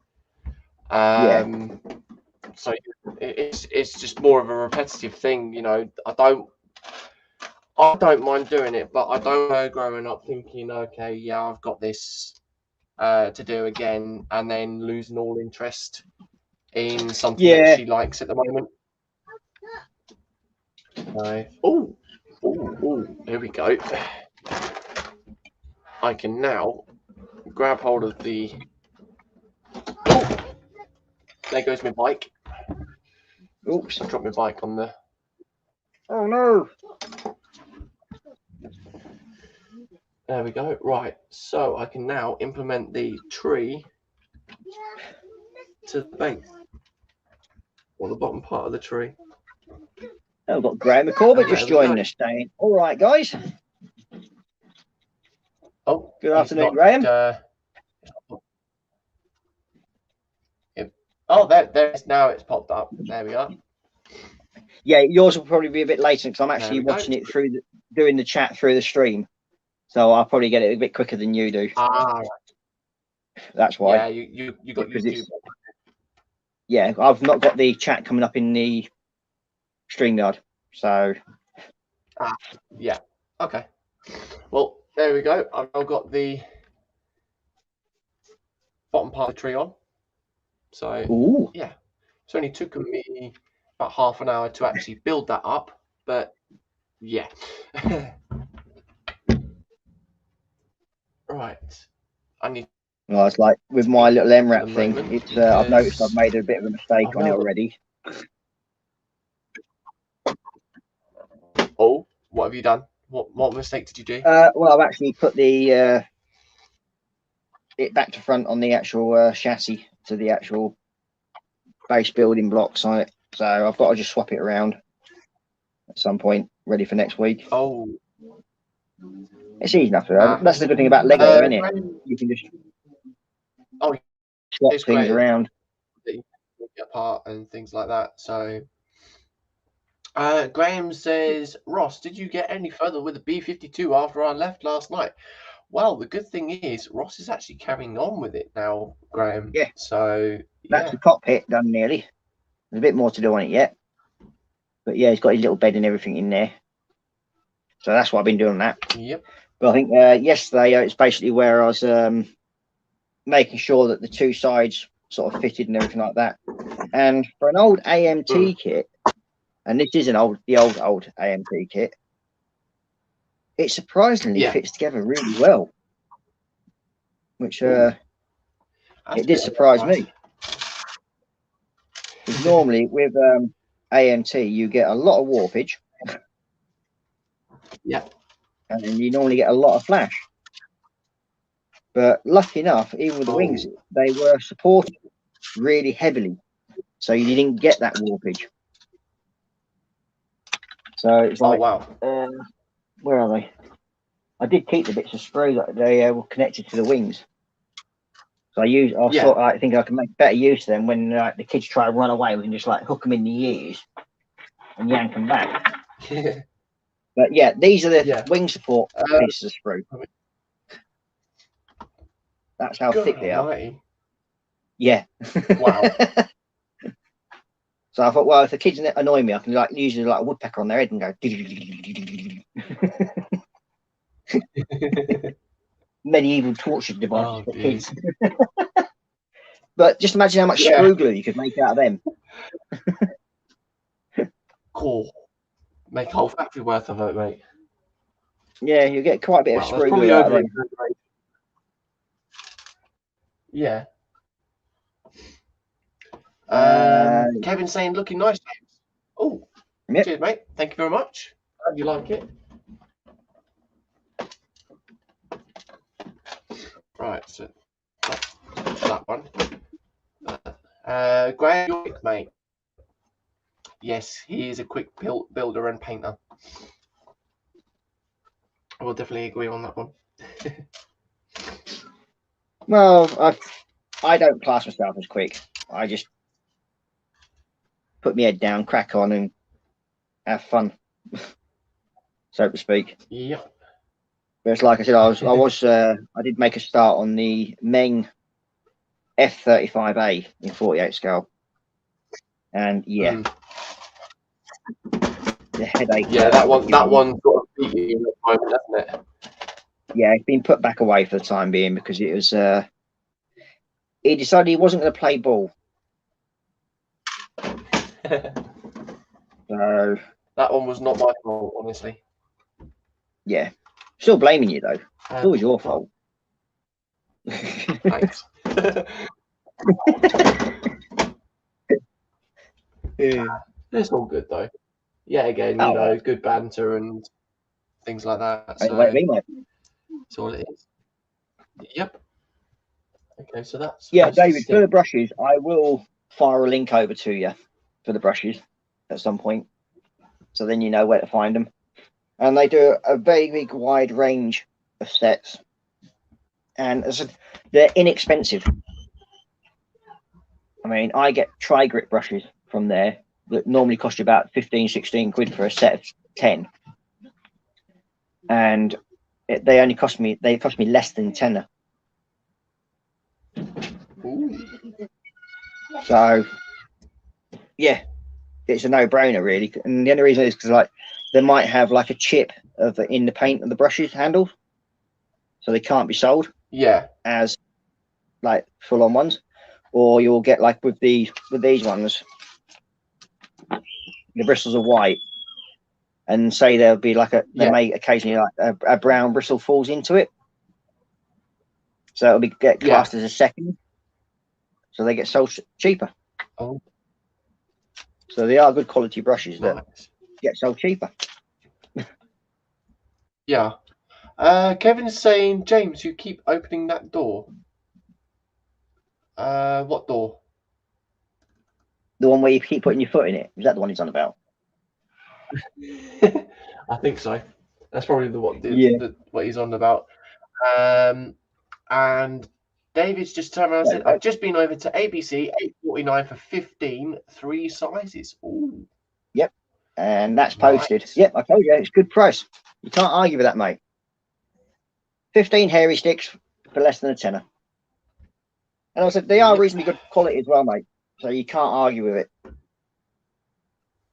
So it's just more of a repetitive thing, you know. I don't mind doing it, but I don't know growing up thinking, okay, yeah, I've got this to do again, and then losing all interest in something that Yeah. she likes at the moment. Oh, here we go. I can now grab hold of the. Oh, there goes my bike. Oops. I dropped my bike on the. Oh no. There we go. Right, so I can now implement the tree to the base, or the bottom part of the tree. Oh, we've got Graham McCorbett There just we go. joining us, saying, "All right, guys. Oh, Good he's afternoon, not, Graham." Oh, there's now it's popped up. There we are. Yeah, yours will probably be a bit later because I'm actually we go. watching it through doing the chat through the stream, so I'll probably get it a bit quicker than you do. Ah, That's why. yeah, you got Because YouTube. Yeah, I've not got the chat coming up in the StreamYard, so Yeah. Okay. Well, there we go. I've now got the bottom part of the tree on. So ooh, yeah, it's only took me about half an hour to actually build that up, but yeah. Right. I need. well, it's like with my little MRAP the thing. moment, It's I've noticed because I've made a bit of a mistake I've on it now got- already. Oh, what have you done? What mistake did you do? Well, I've actually put the it back to front on the actual chassis to the actual base building blocks on it. So I've got to just swap it around at some point, ready for next week. Oh, It's easy enough. That's the good thing about Lego, though, isn't it? You can just swap it's things great around. that you can get apart and things like that. So, Graham says, Ross, did you get any further with the B-52 after I left last night? Well, the good thing is Ross is actually carrying on with it now, Graham. Yeah. So That's the cockpit done nearly. There's a bit more to do on it yet. But yeah, he's got his little bed and everything in there. So that's what I've been doing on that. Yep. But I think yesterday it's basically where I was making sure that the two sides sort of fitted and everything like that. And for an old AMT kit, and this is the old AMT kit, it surprisingly fits together really well. Which it did surprise me. Because normally with AMT you get a lot of warpage. Yeah. And then you normally get a lot of flash. But lucky enough, even with the wings, they were supported really heavily. So you didn't get that warpage. So it's like, where are they? I did keep the bits of spray that they were connected to the wings. So I think I can make better use of them when the kids try to run away. We can just like hook them in the ears and yank them back. But yeah, these are the wing support pieces of sprue. That's how thick they are. Almighty. Yeah. Wow. So I thought, well, if the kids annoy me, I can like usually like a woodpecker on their head and go. Medieval torture devices for kids. But just imagine how much screw glue you could make out of them. Cool. Make a whole factory worth of it, mate. Yeah, you get quite a bit of screw glue out of them. Yeah. Kevin's saying, looking nice, James. Oh, yep. Cheers, mate. Thank you very much. Glad you like it. Right, so that one. Graham, you're quick, mate. Yes, he is a quick builder and painter. I will definitely agree on that one. Well, I don't class myself as quick. I just put my head down, crack on, and have fun, so to speak. Yep. But it's like I said, I did make a start on the Meng F35A in 48 scale, and yeah, the headache. Yeah, that one sort of beat you at the moment, doesn't it? Yeah, it's been put back away for the time being because it was. He decided he wasn't going to play ball. So that one was not my fault, honestly. Yeah, still blaming you though. It's always your fault. Thanks. It's all good though. Yeah, again, you know, good banter and things like that. So that's all it is. Yep. Okay, so that's David. For the brushes, I will fire a link over to you for the brushes at some point, so then you know where to find them. And they do a very big, wide range of sets, and they're inexpensive. I mean, I get tri-grip brushes from there that normally cost you about 15-16 quid for a set of 10, and they cost me less than tenner. So yeah, it's a no-brainer really, and the only reason is because like they might have like a chip in the paint of the brushes handles, so they can't be sold as like full-on ones, or you'll get like with these ones, the bristles are white, and say there'll be like they may occasionally like a brown bristle falls into it, so it'll get classed as a second, so they get sold cheaper. So they are good quality brushes that get sold cheaper. Yeah. Kevin's saying, James, you keep opening that door. What door? The one where you keep putting your foot in it. Is that the one he's on about? I think so. That's probably what he's on about. And David's just turned around and said, I've just been over to ABC 849 for 15, 3 sizes. Ooh. Yep. And that's posted. Nice. Yep, I told you, it's good price. You can't argue with that, mate. 15 hairy sticks for less than a tenner. And also, they are reasonably good quality as well, mate. So you can't argue with it.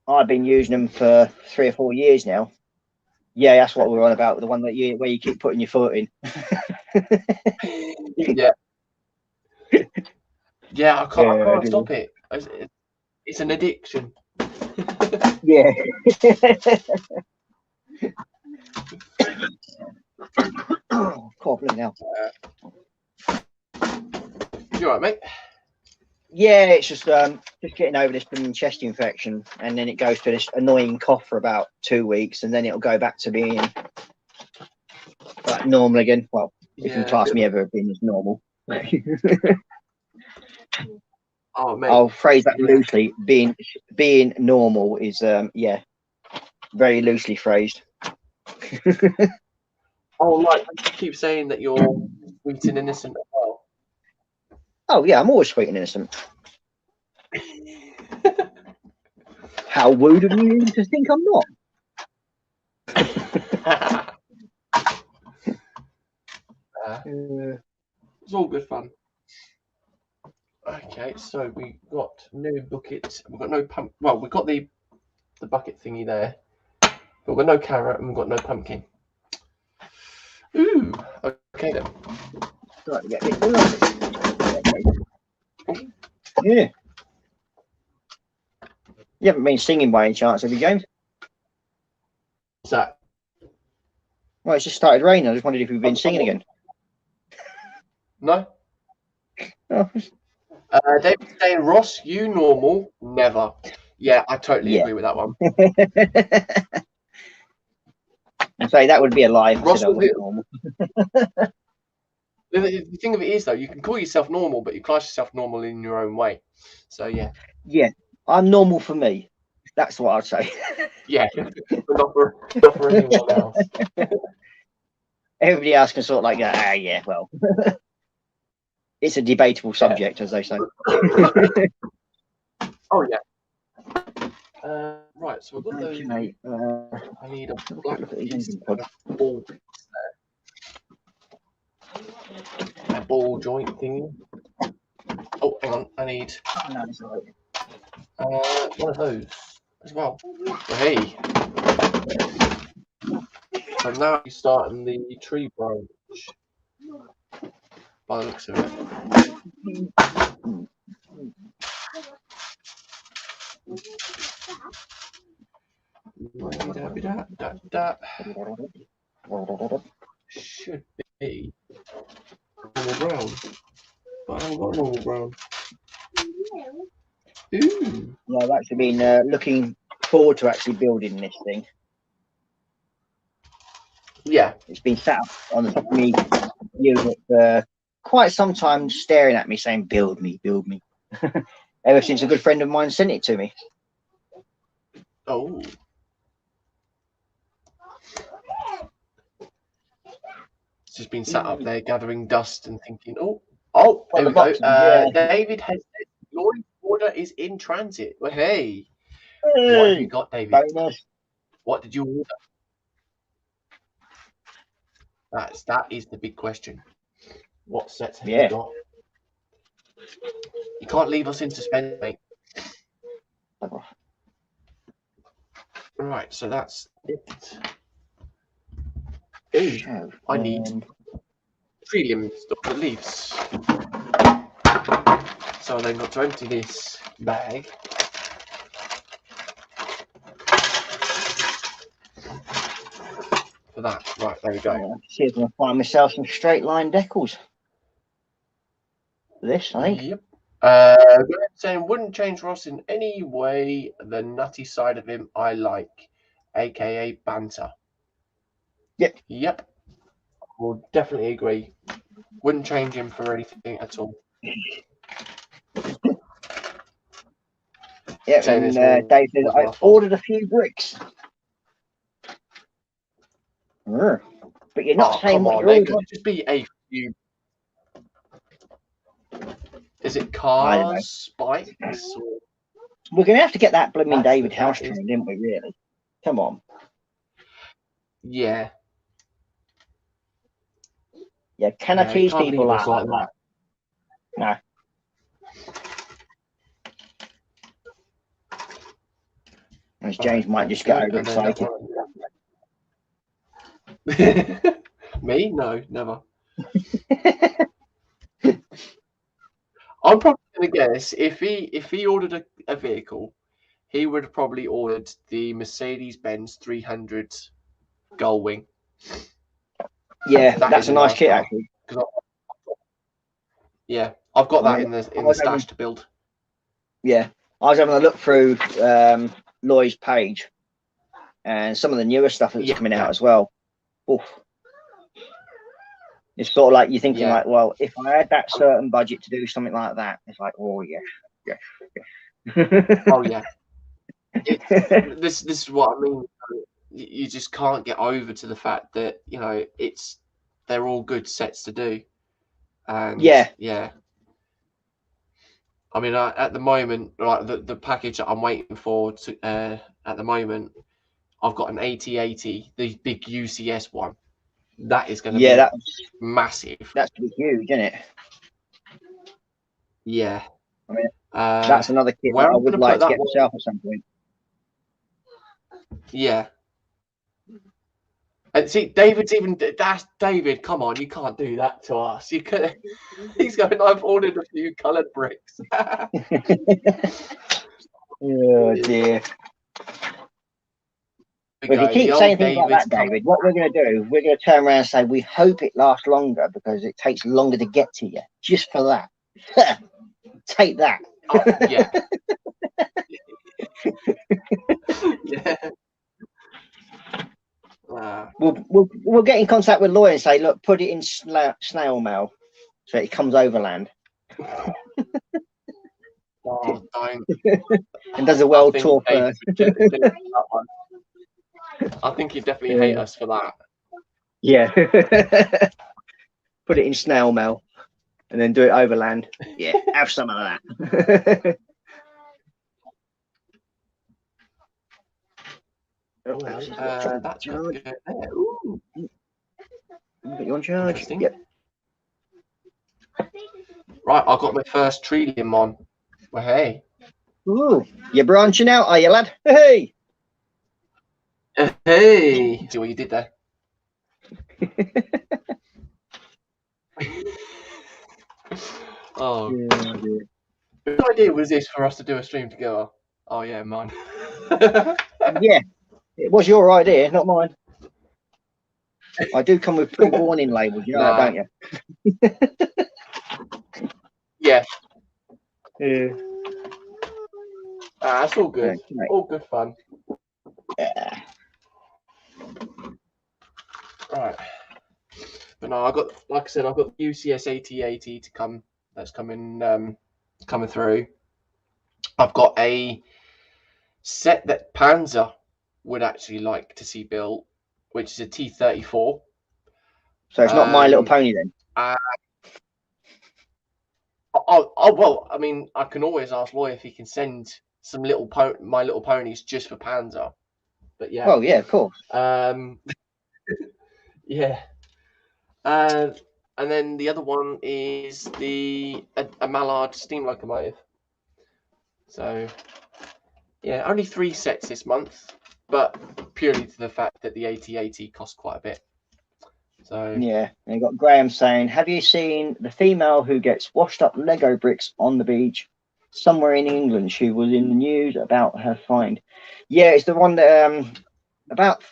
I've been using them for 3 or 4 years now. Yeah, that's what we're on about. The one where you keep putting your foot in. Yeah, I can't stop it. It's an addiction. Yeah. Coughing now. You all right, mate? Yeah, it's just getting over this chest infection, and then it goes to this annoying cough for about 2 weeks, and then it'll go back to being like normal again. Well, if you class me ever being as normal. Oh, mate. I'll phrase that loosely. Being normal is very loosely phrased. Oh, like you keep saying that you're sweet and innocent as well. Oh yeah, I'm always sweet and innocent. How rude of you to think I'm not? It's all good fun. Okay, so we got no bucket. We've got no pump. Well, we've got the bucket thingy there. But we've got no carrot and we've got no pumpkin. Ooh. Okay then. Right, we get a bit okay. Yeah. You haven't been singing by any chance, have you, James? What's that? Well, it's just started raining. I just wondered if you've been singing again. No. Oh. David's saying, Ross, you normal? Never. Yeah, I totally agree with that one. And say that would be a lie. Ross, normal. The thing of it is, though, you can call yourself normal, but you class yourself normal in your own way. So, yeah. Yeah, I'm normal for me. That's what I'd say. Yeah, but not for anyone else. Everybody else can sort of like go, yeah, well. It's a debatable subject, as they say. Oh, yeah. Right, so I've got those. Okay, I need a look at these ball a ball joint thingy. Oh, hang on, I need one of those as well. So, hey. So now you're starting the tree branch by the looks of it. Should be normal brown, but I haven't got normal brown. Ooh. Yeah, I've actually been looking forward to actually building this thing. Yeah. It's been sat up on the top of me unit for quite some time, staring at me saying, build me, build me. Ever since a good friend of mine sent it to me. Oh. It's just been sat up there gathering dust and thinking, oh, there we go. David has said your order is in transit. Well, hey. What have you got, David? Bonus. What did you order? That is the big question. What sets have you got? You can't leave us in suspense, mate. Right, so that's it. Ooh, I need 3 limits of the leaves. So then got to empty this bag. For that. Right, there we go. See if I can find myself some straight line decals. For this, I think. Yep. Saying wouldn't change Ross in any way. The nutty side of him I like, aka banter. Yep. Will definitely agree. Wouldn't change him for anything at all. Yeah, and Dave said I ordered a few bricks. But you're not saying what you're ordering. Could just be a few. Is it cars, spikes? Or... We're going to have to get that blooming David house trained, didn't we, really? Come on. Yeah. Yeah, can I tease people like that? No. As James might just get overexcited. Me? No, never. I'm probably going to guess if he ordered a vehicle, he would have probably ordered the Mercedes-Benz 300 Gullwing. Yeah, that's a nice kit actually. Yeah, I've got that in the stash to build. Yeah, I was having a look through Lloyd's page, and some of the newer stuff that's coming out as well. Oof. It's sort of like you're thinking like, well, if I had that certain budget to do something like that, it's like, oh yeah. Oh yeah. This is what I mean. You just can't get over to the fact that they're all good sets to do. And yeah. I mean, at the moment, like the package that I'm waiting for to at the moment, I've got an 8080, the big UCS one. That is going to be massive. That's going to be huge, isn't it? Yeah. I mean, that's another kit where that I I'm would gonna like put to that get one- myself at some point. Yeah. And see, David's even that's David. Come on, you can't do that to us. You could. He's going. I've ordered a few coloured bricks. Oh dear. We But if go, you keep the old saying things like David's that, come- David, what we're going to do, we're going to turn around and say, we hope it lasts longer because it takes longer to get to you. Just for that. Take that. Oh, yeah. Yeah. We'll get in contact with Lloyd and say, look, put it in snail mail so it comes overland Oh, don't. and does a world tour first. I think he'd definitely hate us for that. Yeah. Put it in snail mail and then do it overland. Yeah, have some of that. That's good. Ooh. Got you on charge. Interesting. Yep. Right, I got my first Trillium on. Well, hey. Ooh, you're branching out, are you, lad? Hey. Hey. See what you did there? Oh. Whose idea was this for us to do a stream together? Oh yeah, mine. Yeah, it was your idea, not mine. I do come with pre-warning labels, you know that, don't you? Yeah. Yeah. That's all good. Okay. All good fun. Yeah. Right. But no, I got, like I said, I've got the UCS AT80 to come. That's coming through. I've got a set that Panzer would actually like to see built, which is a T34. So it's not My Little Pony then? Oh well, I mean, I can always ask Roy if he can send some My Little Ponies just for Panzer. But yeah. Well, yeah, of course. Yeah. And then the other one is a Mallard steam locomotive. So yeah, only 3 sets this month, but purely to the fact that the AT80 costs quite a bit. So yeah, and you got Graham saying, have you seen the female who gets washed up Lego bricks on the beach somewhere in England? She was in the news about her find. Yeah, it's the one that about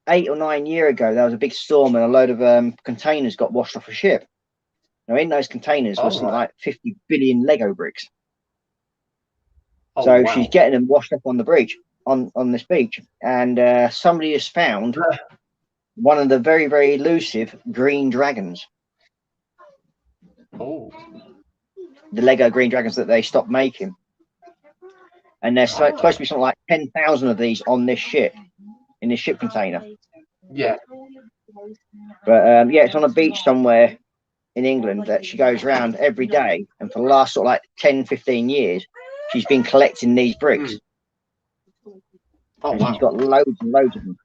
8 or 9 years ago, there was a big storm and a load of containers got washed off a ship. Now, in those containers was something like 50 billion Lego bricks. Oh, so wow. she's getting them washed up on the beach, on this beach, and somebody has found one of the very, very elusive green dragons. Oh. The Lego green dragons that they stopped making. And there's supposed to be something like 10,000 of these on this ship, in this ship container. Yeah. But yeah, it's on a beach somewhere in England that she goes around every day. And for the last sort of like 10, 15 years, she's been collecting these bricks. Oh, and wow. she's got loads and loads of them.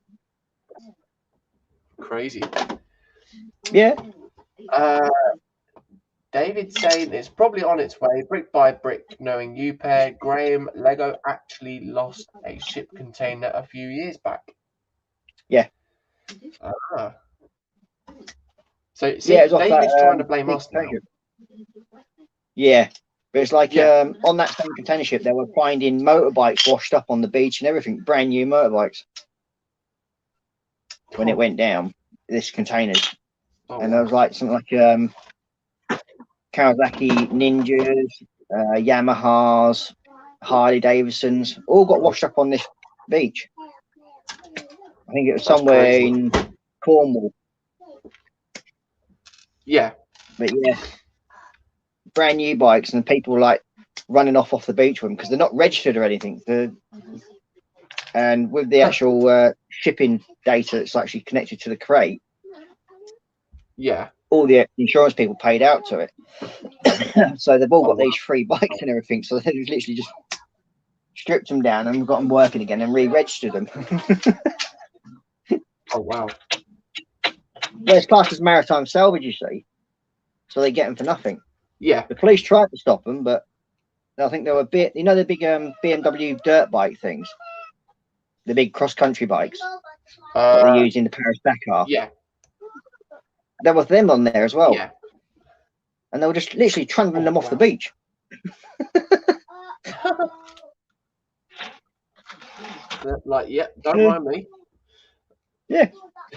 Crazy. Yeah. David saying it's probably on its way, brick by brick, knowing you pair. Graham, Lego actually lost a ship container a few years back. Yeah. So see, yeah, David's trying to blame us now. Yeah. But it's like on that same container ship, they were finding motorbikes washed up on the beach and everything, brand new motorbikes. When it went down, this containers. And there was like something like Kawasaki Ninjas, Yamahas, Harley Davidsons, all got washed up on this beach. I think it was somewhere in Cornwall. Yeah. But yeah, brand new bikes and people like running off the beach with them because they're not registered or anything. And with the actual shipping data that's actually connected to the crate, yeah, all the insurance people paid out to it. So they've all got these free bikes and everything. So they literally just stripped them down and got them working again and re-registered them. Oh wow. Well, it's classed as maritime salvage, you see. So they get them for nothing. Yeah. The police tried to stop them, but I think they were a bit, you know, the big BMW dirt bike things, the big cross-country bikes that they use in the Paris-Dakar. Yeah. There was them on there as well. Yeah. And they were just literally trundling them off the beach. Like, yeah, don't mind me. Yeah.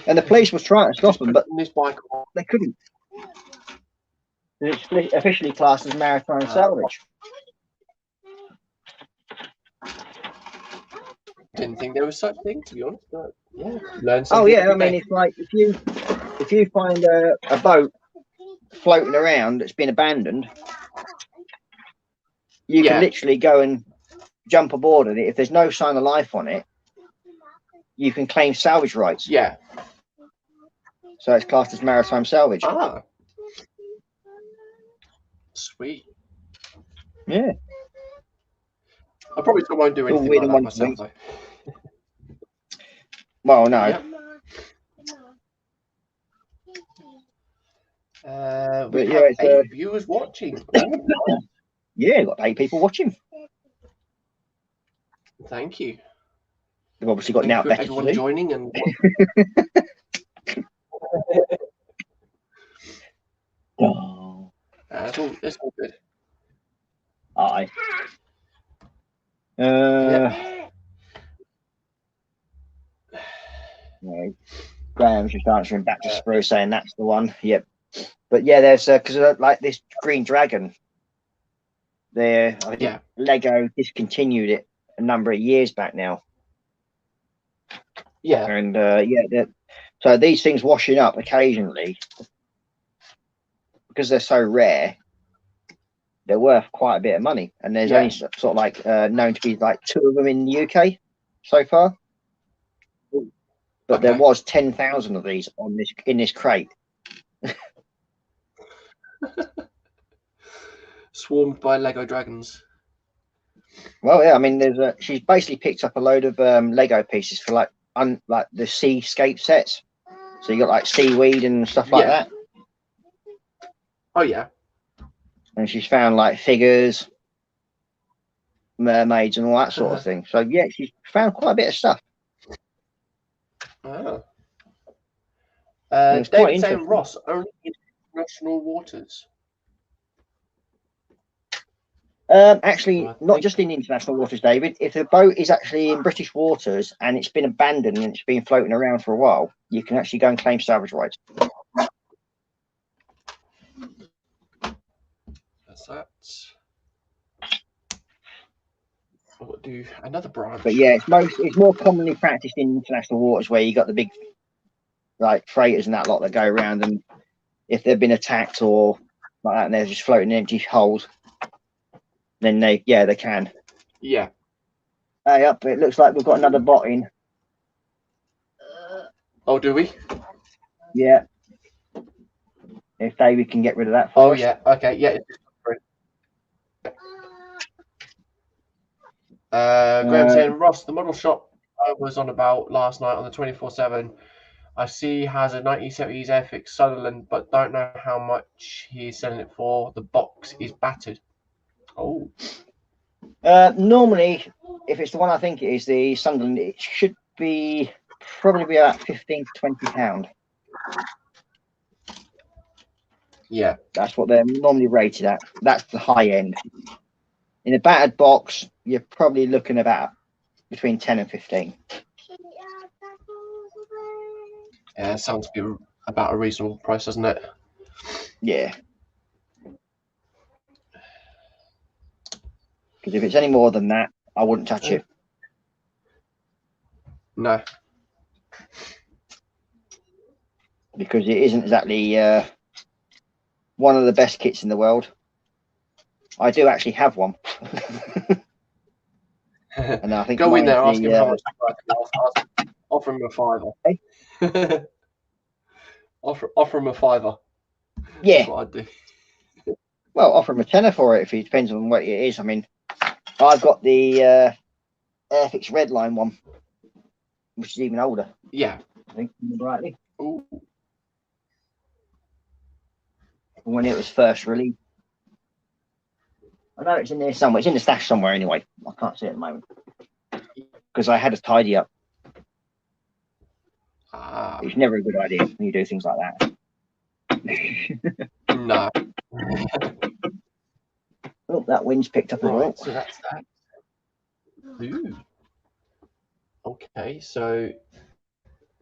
And the police was trying to stop them, but this bike they couldn't. It's officially classed as maritime salvage. Didn't think there was such a thing, to be honest. But yeah, learn something. Oh yeah, I mean, it's like if you find a boat floating around that's been abandoned, you can literally go and jump aboard of it. If there's no sign of life on it, you can claim salvage rights. Yeah. So it's classed as maritime salvage. Ah. Sweet. Yeah. I probably still won't do anything like that myself, though. Well, no. Yep. We have 8 viewers watching. Yeah, got 8 people watching. Thank you. They've obviously got now better everyone to do. Joining and. Oh. It's all good. Aye. No. Graham's just answering back to Spru saying that's the one. Yep. But yeah, there's because like this Green Dragon, I think Lego discontinued it a number of years back now. Yeah. And so these things washing up occasionally because they're so rare. They're worth quite a bit of money, and there's only sort of like known to be like 2 of them in the UK so far. But there was 10,000 of these in this crate. Swarmed by Lego dragons. Well, yeah, I mean, she's basically picked up a load of Lego pieces for like the seascape sets. So you got like seaweed and stuff like that. Oh yeah. And she's found like figures, mermaids, and all that sort of thing. So yeah, she's found quite a bit of stuff. Oh. David saying Ross only in international waters. Actually, not just in international waters, David. If the boat is actually in British waters and it's been abandoned and it's been floating around for a while, you can actually go and claim salvage rights. That's that. We'll do another branch. But yeah, it's more commonly practiced in international waters where you got the big like freighters and that lot that go around, and if they've been attacked or like that and they're just floating in empty holes, then they can. Yeah. Hey up, it looks like we've got another bot in. Oh, do we? Yeah. If David can get rid of that for us. Yeah. Okay. Yeah. Graham saying, Ross, the model shop I was on about last night on the 24/7. I see he has a 1970s Airfix Sutherland, but don't know how much he's selling it for. The box is battered. Oh. Normally, if it's the one I think it is, the Sunderland, it should be probably about £15 to £20. Yeah. That's what they're normally rated at. That's the high end. In a battered box, you're probably looking about between 10 and 15. Yeah, sounds to be about a reasonable price, doesn't it? Yeah. Because if it's any more than that, I wouldn't touch it. No. Because it isn't exactly one of the best kits in the world. I do actually have one. And I think go in there, ask him how much. Offer him a £5. Hey? offer him a £5. Yeah. That's what I'd do. Well, offer him a tenner for it if it depends on what it is. I mean, I've got the Airfix Redline one, which is even older. Yeah. I think, rightly. Ooh. When it was first released. I know it's in there somewhere. It's in the stash somewhere anyway. I can't see it at the moment because I had to tidy up. It's never a good idea when you do things like that. No. Oh, that wind's picked up as well. Right, so that's that. Ooh. Okay, so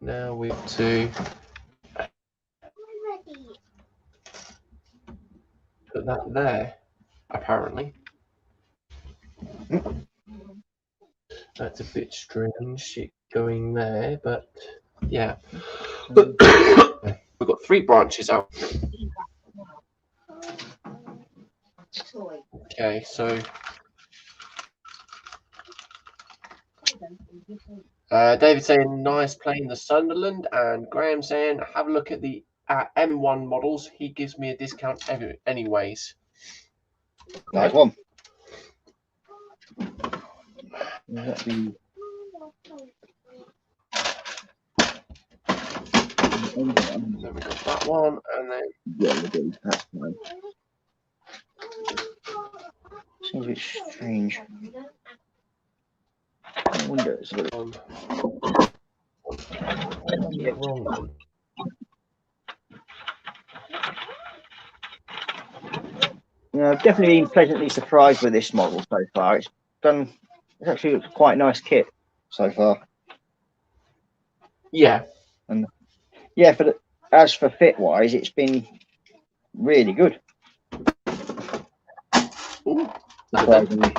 now we've to put that there, apparently. That's a bit strange, it going there, but yeah. We've got 3 branches out. Okay, so David saying nice playing the Sunderland, and Graham saying have a look at the M1 models. He gives me a discount anyways. Nice one. Let me... Then we got that one, and then yeah, we do. That's fine. Seems a bit strange. I wonder it's a bit... wrong one. Yeah, I've definitely been pleasantly surprised with this model so far. It's actually quite a nice kit so far. Yeah. And yeah, as for fit wise, it's been really good. Ooh, surprisingly.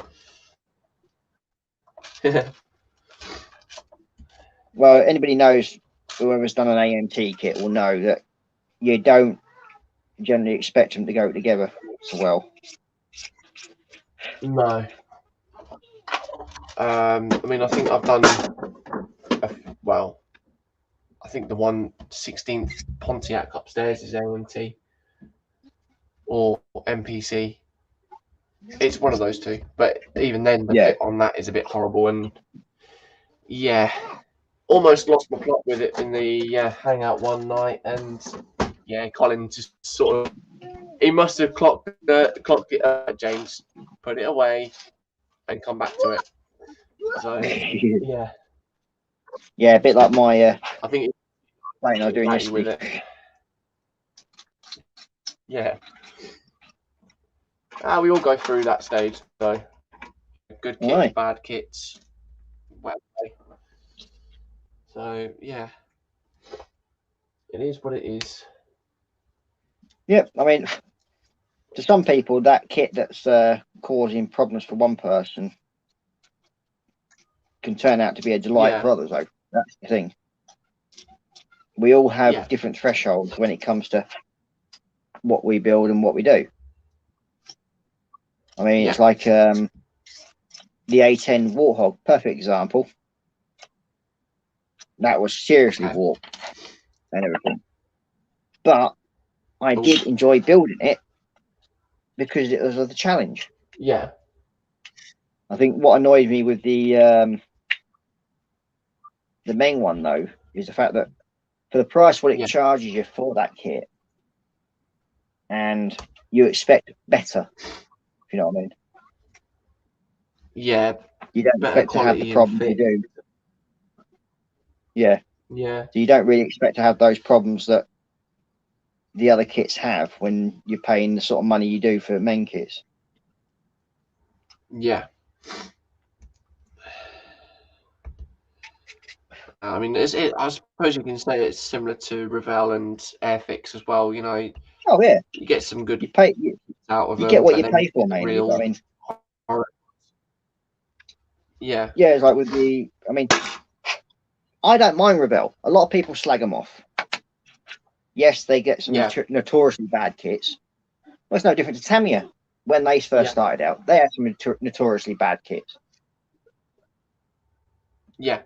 Well, anybody knows, whoever's done an AMT kit will know that you don't generally expect them to go together so well. No. I mean, I think I've done well. I think the 1/16 Pontiac upstairs is AMT or MPC. It's one of those two, but even then, the fit on that is a bit horrible, and yeah, almost lost my plot with it in the hangout one night, and yeah, Colin just sort of he must have clocked it. James, put it away and come back to it. So yeah, a bit like my I think playing I was doing with yesterday. it. Yeah. We all go through that stage, though. Good kits, bad kits. So yeah, it is what it is. Yeah, I mean, to some people, that kit that's causing problems for one person can turn out to be a delight for others. Though that's the thing. We all have different thresholds when it comes to what we build and what we do. I mean, it's like the A10 Warthog, perfect example. That was seriously warped and everything. But I did enjoy building it because it was the challenge. Yeah. I think what annoyed me with the main one, though, is the fact that for the price what it charges you for that kit, and you expect better, if you know what I mean. Yeah. You don't expect to have the problems you do. Yeah. Yeah. So you don't really expect to have those problems that the other kits have when you're paying the sort of money you do for main kits. Yeah. I mean, I suppose you can say it's similar to Revell and Airfix as well. You know. Oh yeah. You get some good. You pay. Out of you them, get what you pay for, mainly. Real... I mean. Yeah. Yeah, it's like with the. I mean, I don't mind Revell. A lot of people slag them off. Yes, they get some notoriously bad kits. Well, it's no different to Tamiya when they first started out. They had some notoriously bad kits. Yeah.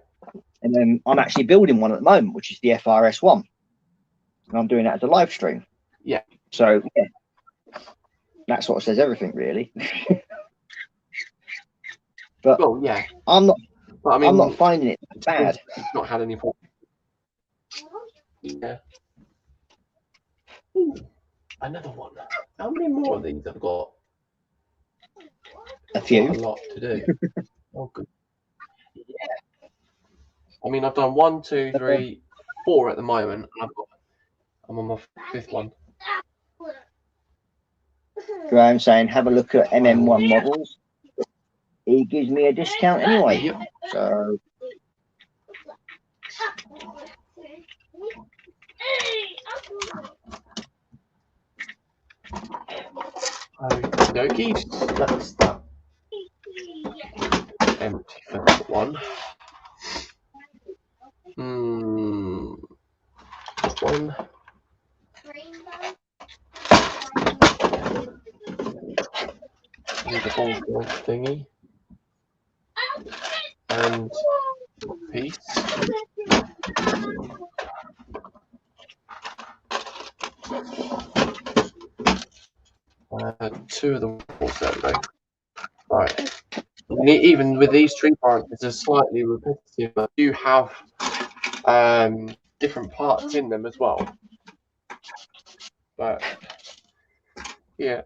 And then I'm actually building one at the moment, which is the FRS1. And I'm doing that as a live stream. Yeah. So, yeah. That sort of says everything, really. But I'm not. But, I mean, I'm not finding it bad. Not had any problems. Yeah. Ooh, another one. How many more of these I've got? A few. Quite a lot to do. Oh, good. Yeah. I mean, I've done 1, 2, 3, 4 at the moment. And I'm on my 5th one. Graham saying, have a look at MM1 models. He gives me a discount anyway. Yep. So Okie dokie. That's that empty for that one. That one. The ball thingy. And piece. 2 of them also though. Right. Even with these tree branches, they're slightly repetitive, but do have different parts in them as well. But yeah,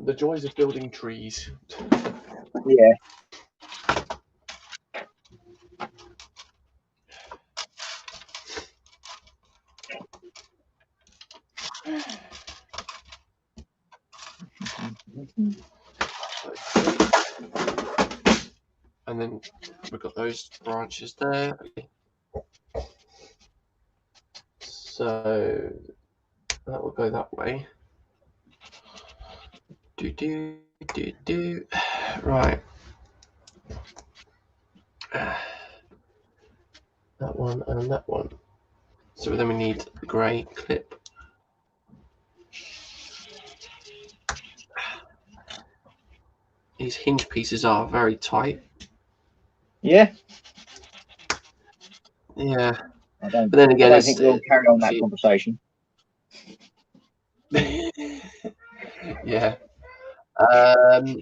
the joys of building trees. yeah. And then we've got those branches there. So that will go that way. Right. That one and that one. So then we need the grey clip. These hinge pieces are very tight. Yeah. Yeah. But then again, I don't think we'll carry on that conversation. Yeah.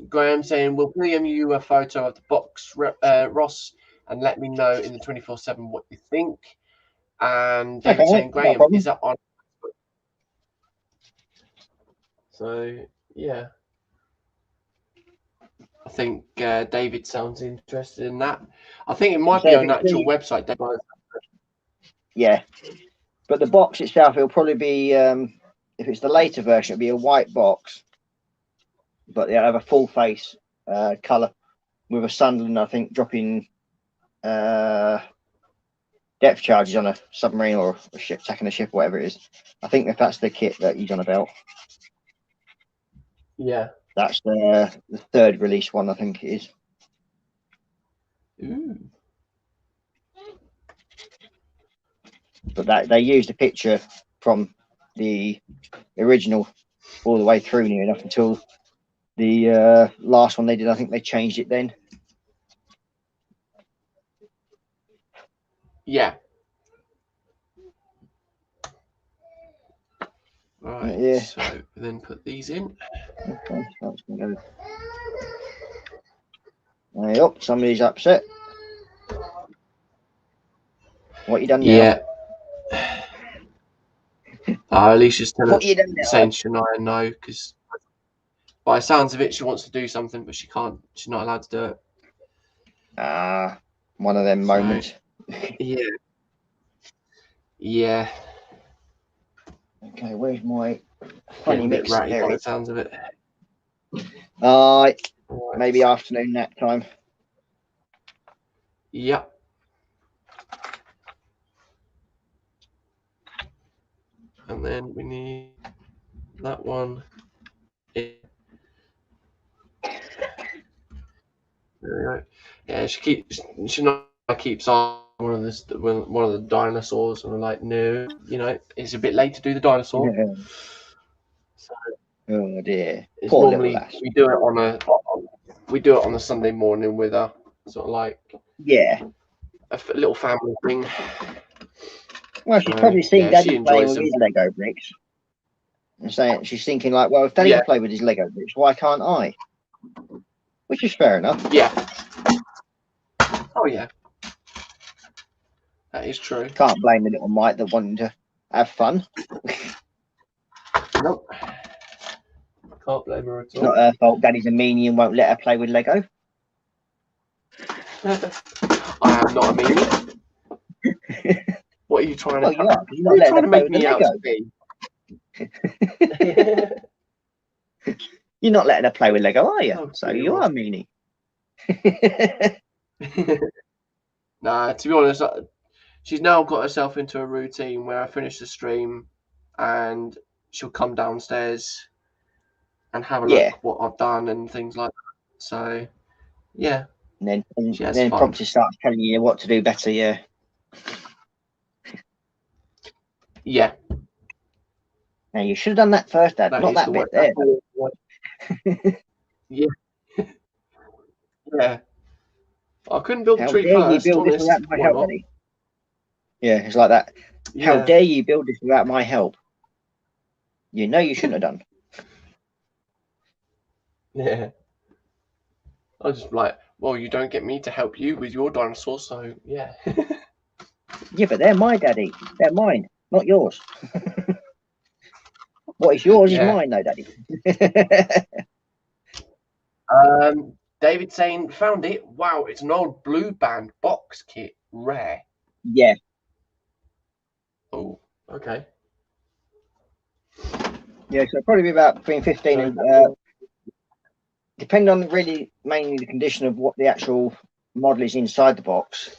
Graham saying, "We'll PM you a photo of the box, Ross, and let me know in the 24/7 what you think." And David saying, "Graham, is that on?" So yeah, I think David sounds interested in that. I think it might be on an actual website. David. Yeah, but the box itself, it'll probably be if it's the later version, it'll be a white box, but they'll have a full face color with a Sunderland, I think, dropping depth charges on a submarine or a ship, attacking a ship, whatever it is. I think if that's the kit that he's on about. Yeah, that's the 3rd release one, I think it is. Ooh. But that they used a picture from the original all the way through near enough until the last one they did. I think they changed it then. Yeah. Right. Yeah. So then put these in. Okay, so that's gonna go. Yep, somebody's upset. What you done now? Yeah. Alicia's saying Shania no, because by the sounds of it, she wants to do something, but she can't. She's not allowed to do it. One of them moments. Yeah. Yeah. Okay, where's my funny mix? Ratty by the sounds of it. Right. Maybe afternoon nap time. Yep. And then we need that one. There we go. Yeah, she keeps on one of the dinosaurs, and we're like, no, it's a bit late to do the dinosaur. Yeah. So, oh dear. It's poor normally we do it on a Sunday morning with a sort of like a little family thing. Well, she's probably seen Daddy playing with his Lego bricks. And saying she's thinking like, well, if Daddy can play with his Lego bricks, why can't I? Which is fair enough. Yeah. Oh yeah. That is true. Can't blame the little mite that wanted to have fun. Nope. can't blame her at It's all. not her fault. Daddy's a meanie and won't let her play with Lego. I am not a meanie. What are you trying to? Well, you are. You're What not are you letting trying her to play make with the me Lego. out to be? You're not letting her play with Lego, are you? Oh, So dear you Lord. are a meanie. Nah, to be honest, she's now got herself into a routine where I finish the stream and she'll come downstairs and have a Yeah. look what I've done and things like that. So, yeah, And she has then fun. promptly starts telling you what to do better. Yeah. Yeah, Now you should have done that first, Dad. that Not is that the bit way. there. Yeah, yeah. I couldn't build the How tree dare you first, build this honest. without my Why help, not? Daddy? Yeah, it's like that. How Yeah, dare you build this without my help? You know you shouldn't have done. yeah. I was just like, well, you don't get me to help you with your dinosaur, so yeah. Yeah, but they're my daddy. They're mine, not yours. What is yours is Yeah. mine, though, Daddy. David saying, found it. Wow, it's an old blue band box kit. Rare. Yeah, Oh, okay. yeah. So it'll probably be about between 15 So, and depending on really mainly the condition of what the actual model is inside the box.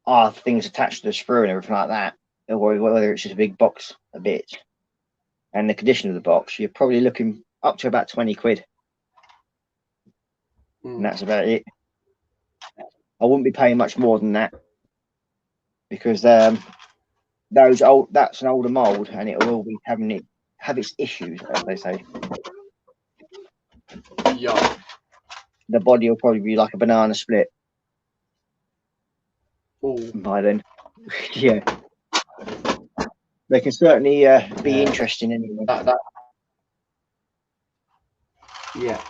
Are things attached to the sprue and everything like that, or whether it's just a big box a bit, and the condition of the box, you're probably looking up to about 20 quid, and that's about it. I wouldn't be paying much more than that because that's an older mold and it will be have its issues, as they say. yeah. The body will probably be like a banana split Oh, by then. Yeah, they can certainly be Yeah. interesting anyway. Yeah.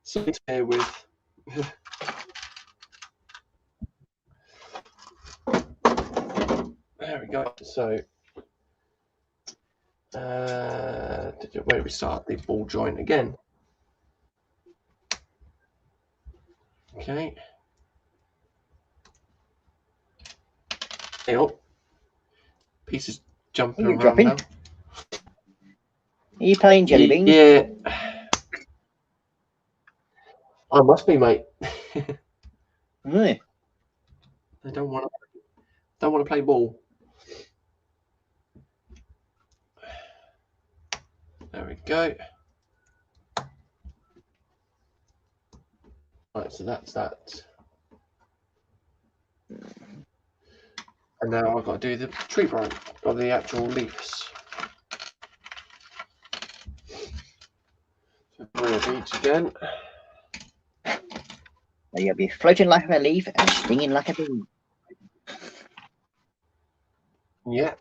So it's here with. There we go. So, where do we start? The ball joint again. Okay. Hey, oh, pieces jumping You're around dropping. now. Are you playing jelly beans? Yeah. I must be, mate. Yeah. They don't want to play ball. There we go. Right, so that's that. And now I've got to do the tree branch or the actual leaves. So 3 of each again. You'll be floating like a leaf and stinging like a bee. Yeah.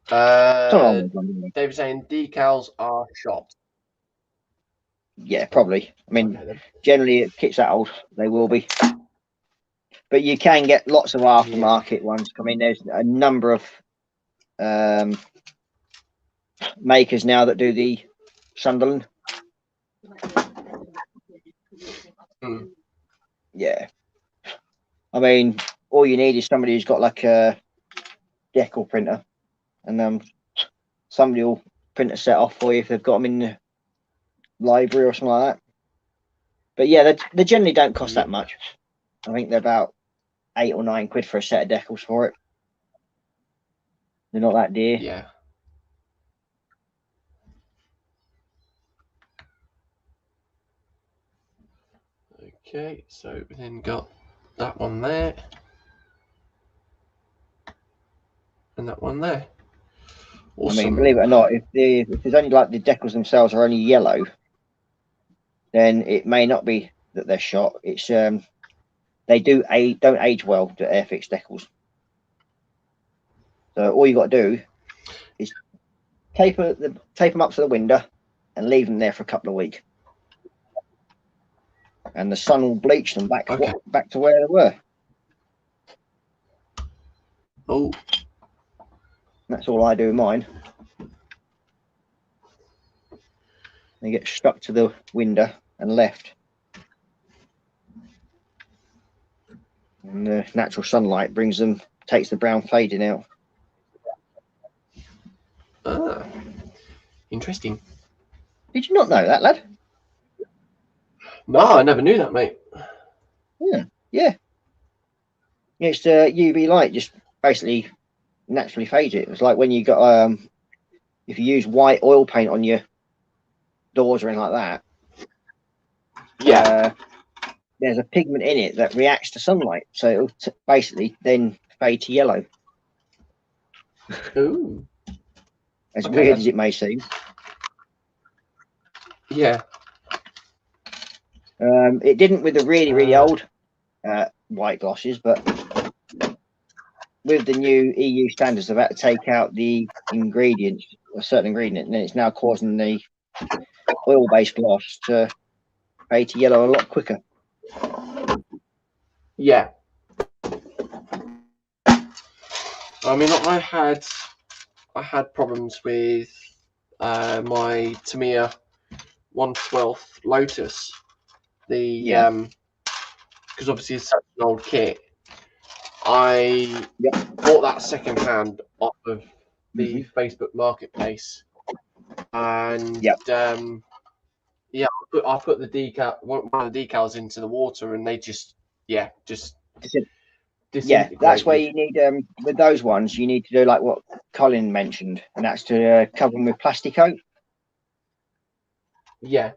David David saying decals are shot. Yeah, probably. I mean, Okay, then. generally, if kits that old, they will be. But you can get lots of aftermarket ones. I mean, there's a number of makers now that do the Sunderland. Yeah. I mean, all you need is somebody who's got like a decal printer, and somebody will print a set off for you if they've got them in the library or something like that. But yeah, they generally don't cost that much. I think they're about 8 or 9 quid for a set of decals for it. They're not that dear. Yeah. Okay, so we then got that one there. And that one there. Awesome. I mean, believe it or not, if there's only like the decals themselves are only yellow, then it may not be that they're shot. It's they don't age well, the Airfix decals. So all you got to do is tape them up to the window and leave them there for a couple of weeks, and the sun will bleach them back to where they were. Oh. That's all I do with mine. They get stuck to the window and left. And the natural sunlight brings them, takes the brown fading out. Ah, interesting. Did you not know that, lad? No, I never knew that, mate. Yeah. It's the UV light just basically naturally fades it. It's like when you got if you use white oil paint on your doors or anything like that. Yeah. There's a pigment in it that reacts to sunlight, so it'll basically then fade to yellow. Ooh. As Okay, weird as it may seem. Yeah. It didn't with the really old white glosses, but with the new EU standards, they've had to take out the ingredients, a certain ingredient, and it's now causing the oil-based gloss to fade to yellow a lot quicker. Yeah. I mean, I had problems with my Tamiya 1/12 Lotus. Because obviously it's such an old kit. I bought that second hand off of the Facebook Marketplace, and I put the decal, one of the decals into the water, and they just that's where you need with those ones you need to do like what Colin mentioned, and that's to cover them with plastic coat. Yeah.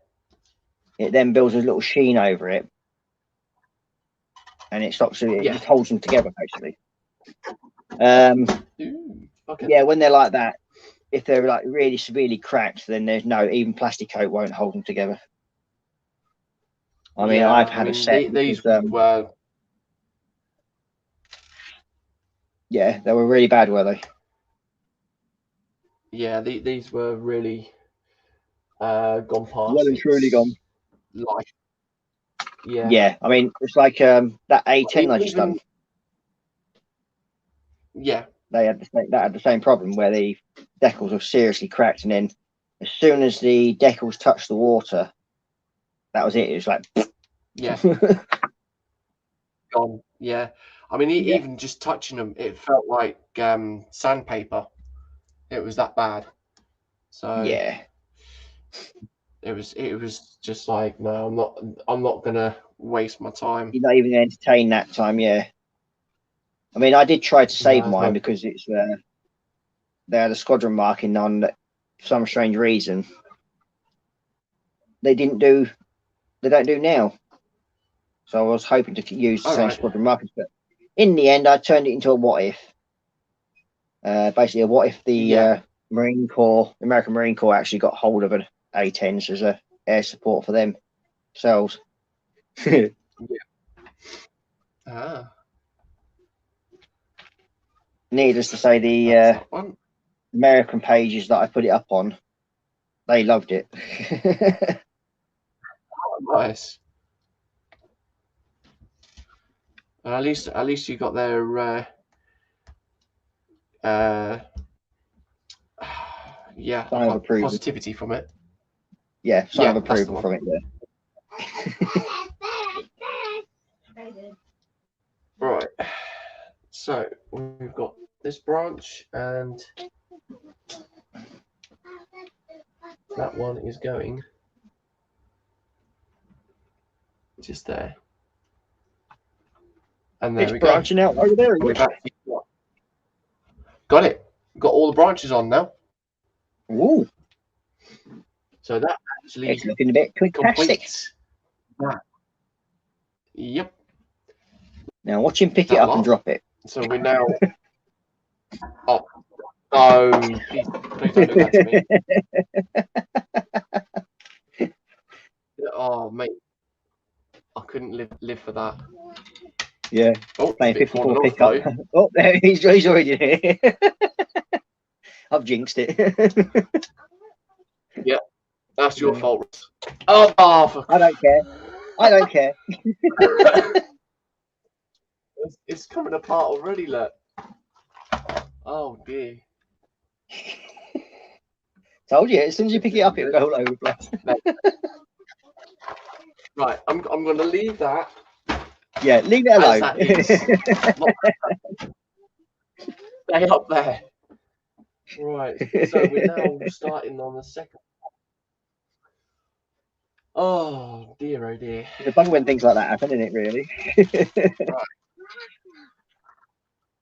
It then builds a little sheen over it, and it stops it just holds them together basically. Okay. Yeah, when they're like that, if they're like really severely cracked, then there's no, even plastic coat won't hold them together. I mean, I've had a set. These were. Yeah, they were really bad, were they? Yeah, these were really gone past. Well and truly gone. Life. Yeah. Yeah, I mean, it's like that A10 I just done. Yeah. They had the same problem where the decals were seriously cracked, and then as soon as the decals touched the water, that was it. It was like gone. Yeah. I mean, even just touching them, it felt like sandpaper. It was that bad. So yeah, it was just like, no, I'm not gonna waste my time. You're not even entertain that time. Yeah, I mean, I did try to save mine because it's they had a squadron marking on that for some strange reason. They don't do now. So I was hoping to use the same squadron markers, but in the end, I turned it into a what if. Basically, a what if the Marine Corps, American Marine Corps, actually got hold of an A10s as a air support for themselves. Needless to say, the American pages that I put it up on, they loved it. Nice. At least you got their sign of approval. Positivity from it. Yeah, sign of approval from it. Right. So we've got this branch, and that one is going just there. And there it's branching out over there. Got it. Got all the branches on now. Ooh. So that actually it's looking a bit fantastic. Yep. Now watch him pick it up and drop it. So we're now. Oh, please don't do that to me. Oh, mate, I couldn't live for that. Yeah. Oh, playing 54 pickup. Oh, there he's already here. I've jinxed it. Yeah, that's your fault. Oh, I don't care. I don't care. It's coming apart already, look. Oh dear. Told you, as soon as you pick it up, it'll go all over the place. Right, I'm going to leave that. Yeah, leave it As alone. that is. Stay up there. Right, so we're now starting on the second. Oh dear, oh dear. It's fun when things like that happen, isn't it, really? Right.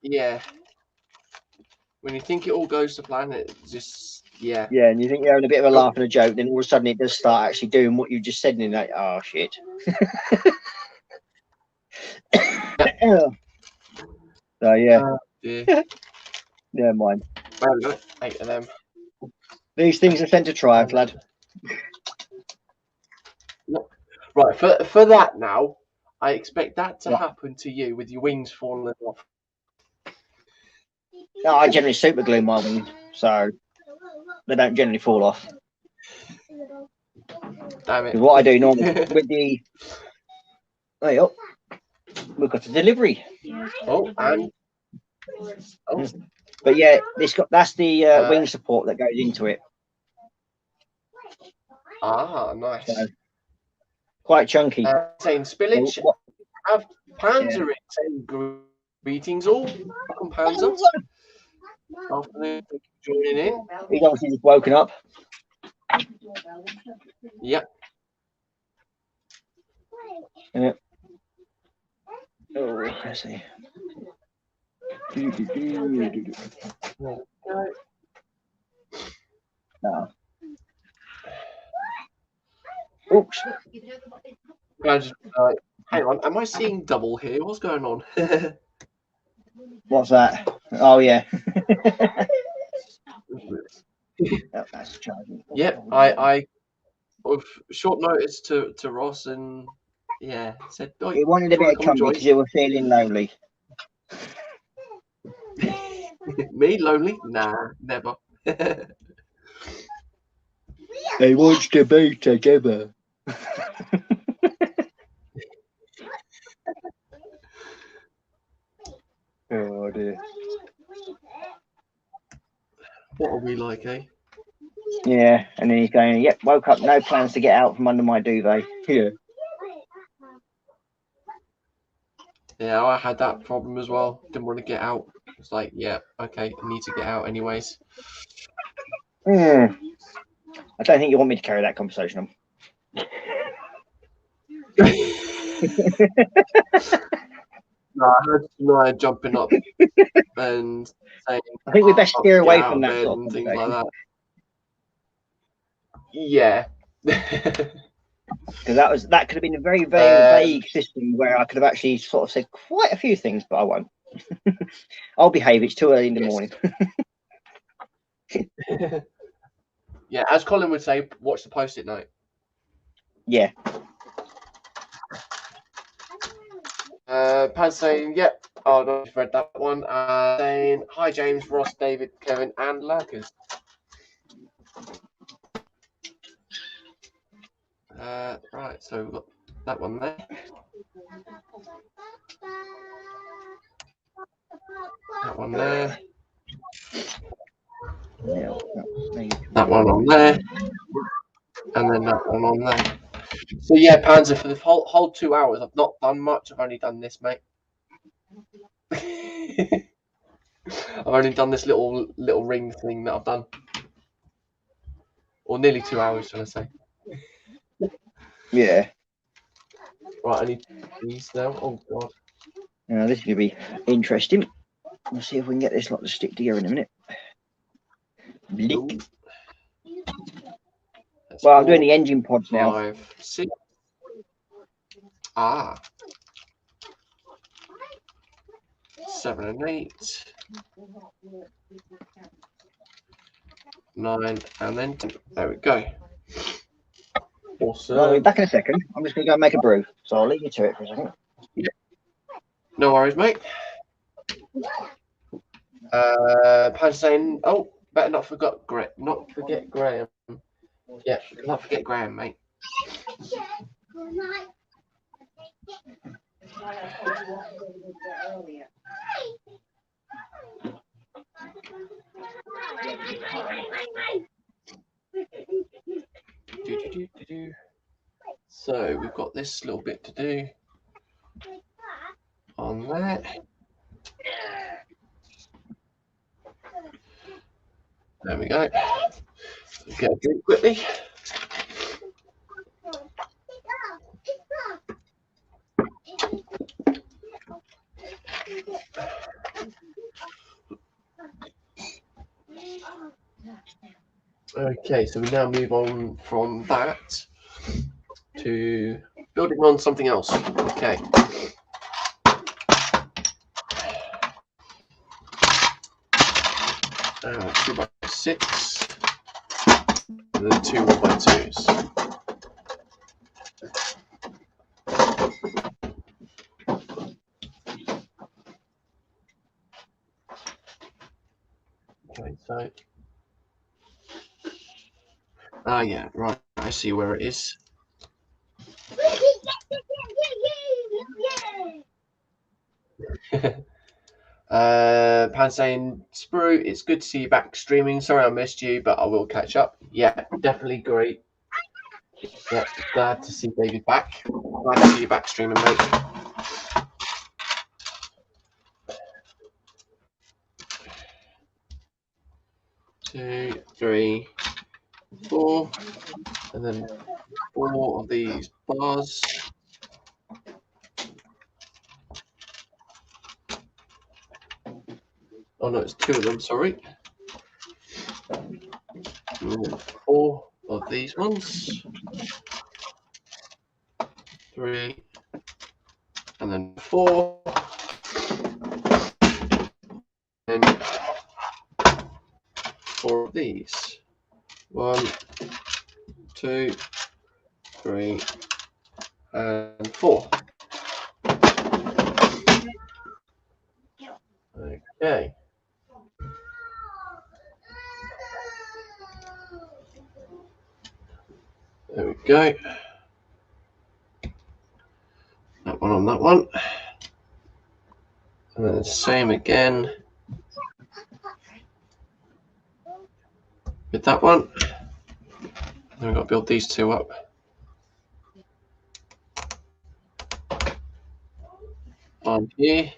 Yeah. When you think it all goes to plan, it just, yeah. Yeah, and you think you're having a bit of a laugh and a joke, then all of a sudden it does start actually doing what you just said, and you're like, oh, shit. So, yeah. Dear. Never mind. Well, 8 of them. These things are sent to triumph, lad. Right, for that now, I expect that to happen to you with your wings falling off. No, I generally super glue my wings, so they don't generally fall off. Damn it. What I do normally with the... There you go. We've got a delivery. Oh, and... Oh. But yeah, that's the wing support that goes into it. Ah, nice. So, quite chunky. Saying spillage. Have Panzer in saying greetings all. Welcome, Panzer. Afternoon, thank you for joining in. He's obviously just woken up. Yep. Yeah. Oh, let's see. No. Oops. Hang on, am I seeing double here? What's going on? What's that? Oh, yeah. That's charging. Yep, I with short notice to Ross, and yeah, said, oh, He wanted a bit of company because you were feeling lonely. Me lonely? Nah, never. They want to be together. Oh dear. What are we like, eh? Yeah, and then he's going, yep, woke up, no plans to get out from under my duvet. Yeah. Yeah, I had that problem as well. Didn't want to get out. It's like, yeah, okay, I need to get out anyways. I don't think you want me to carry that conversation on. No, I heard Naya jumping up and saying, I think we best steer away from that bed sort of and things like conversation. that. Yeah. Because that could have been a very, very vague system where I could have actually sort of said quite a few things, but I won't. I'll behave. It's too early in the morning. Yeah, as Colin would say, watch the post-it note. Yeah. Paz saying, yep. Oh, no, I've read that one. Saying, hi, James, Ross, David, Kevin, and Lurkers. Right, so we've got that one there. That one there. Yeah. That one on there. And then that one on there. So yeah, Panzer, for the whole 2 hours, I've not done much. I've only done this, mate. I've only done this little ring thing that I've done. Or nearly 2 hours, shall I say. Yeah. Right, I need these now. Oh, God. Now, this is going to be interesting. We'll see if we can get this lot to stick together in a minute. Blick. Well, I'm doing the engine pods now. 5, 6. Ah. 7 and 8. 9 and then 10. There we go. Awesome. I'll be back in a second. I'm just going to go make a brew. So I'll leave you to it for a second. Yeah. No worries, mate. Pan saying, oh, better not forget Graham. Yeah, not forget Graham, mate. So we've got this little bit to do on there. There we go. Get a drink quickly. Okay, so we now move on from that to building on something else. Okay. 2x6 and then 2 1x2s. Okay, so yeah, right, I see where it is. Pan saying, Sprue, it's good to see you back streaming. Sorry I missed you, but I will catch up. Yeah, definitely great. Yeah, glad to see David back. Glad to see you back streaming, mate. Two, three, 4, and then 4 of these bars. Oh no, it's 2 of them, sorry. And then 4 of these ones. 3, and then 4. And 4 of these. 1, 2, 3, and 4. Okay. There we go. That one on that one. And then the same again with that one. Then we've got to build these 2 up. On here.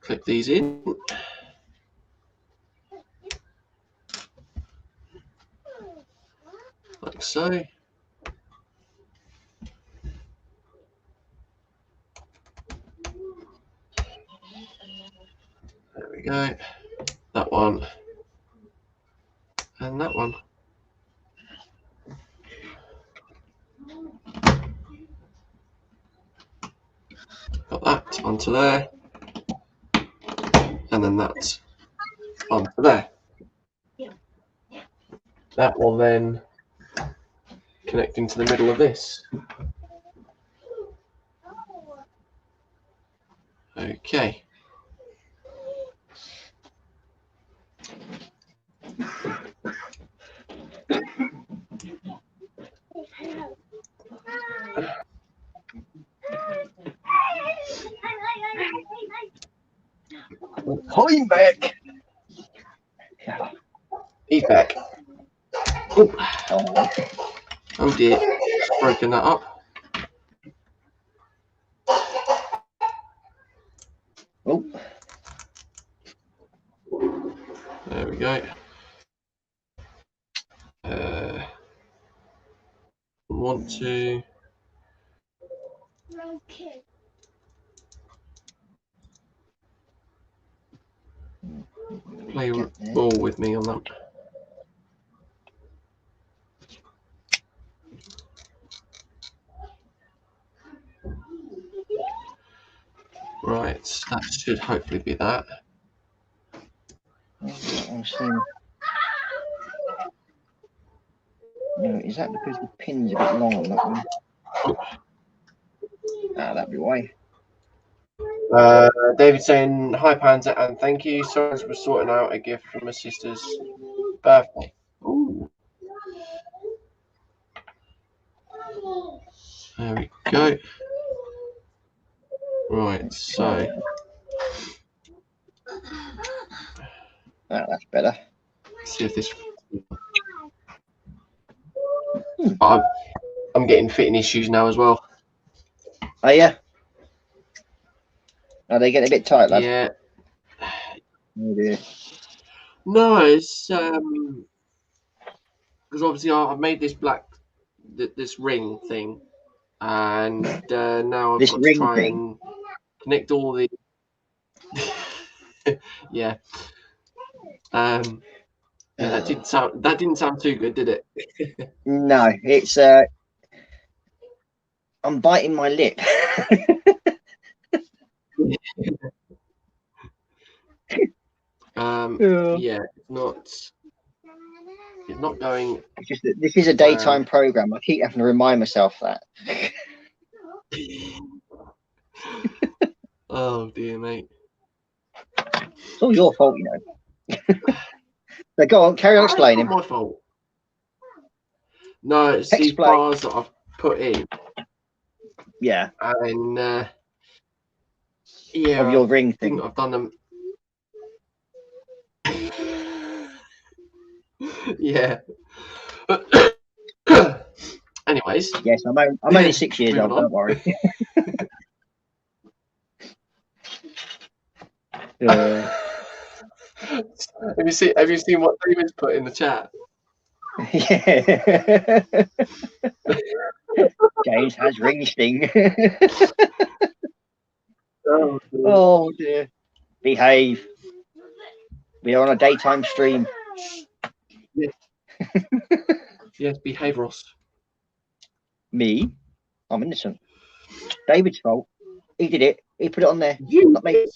Clip these in. Like so. There we go. That one. And that one. Got that onto there. And then that onto there. That will then connect into the middle of this. Okay. I'm back. Eat back. Oh dear, broken that up. Oh. There we go. Want to play ball with me on that. Right, that should hopefully be that. No, is that because the pin's a bit long on that one? That'd be why. David saying, hi Panzer, and thank you. Sorry, we're sorting out a gift for my sister's birthday. Ooh. There we go. Right, so Oh, that's better. Let's see if this. But I'm getting fitting issues now as well. Oh yeah. Are they getting a bit tight, lad? Yeah. Oh dear. No, it's because obviously I've made this this ring thing, and now I've This got to ring try thing. and connect all the. Yeah. Yeah, that didn't sound too good, did it? No, it's I'm biting my lip. Yeah, it's not going. It's just that this is a daytime program. I keep having to remind myself that. Oh dear, mate. It's all your fault, you know. So go on, carry on explaining. It's not my fault. No, it's these Explain. bars that I've put in. Yeah. And yeah, Of your ring I think thing. I've done them. Yeah. Anyways. Yes, I'm only 6 years old. Don't worry. Have you seen what David's put in the chat? Yeah. James has ring sting. Oh dear. Behave. We are on a daytime stream. Yes. Yes, behave, Ross. Me? I'm innocent. David's fault. He did it. He put it on there. You Not me.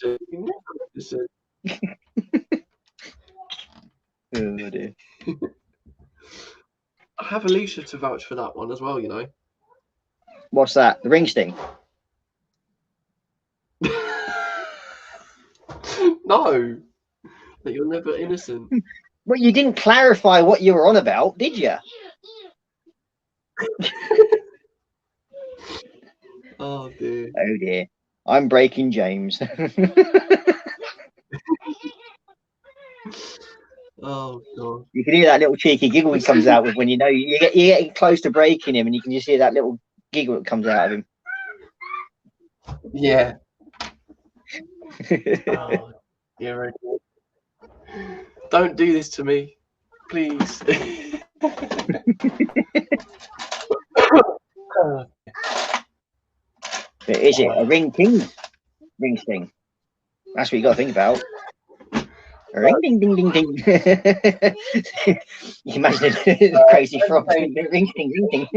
Oh dear. I have Alicia to vouch for that one as well, you know. What's that? The ring sting? No, that you're never innocent. Well, you didn't clarify what you were on about, did you? Oh dear. Oh dear. I'm breaking James. Oh god. You can hear that little cheeky giggle he comes out with when you know you're getting close to breaking him, and you can just hear that little giggle that comes out of him. Yeah. Oh, you're right. Don't do this to me, please. But is it a ring sting? That's what you got to think about. Ring ding ding ding ding. You imagine the crazy frog. Ring ding ding ding.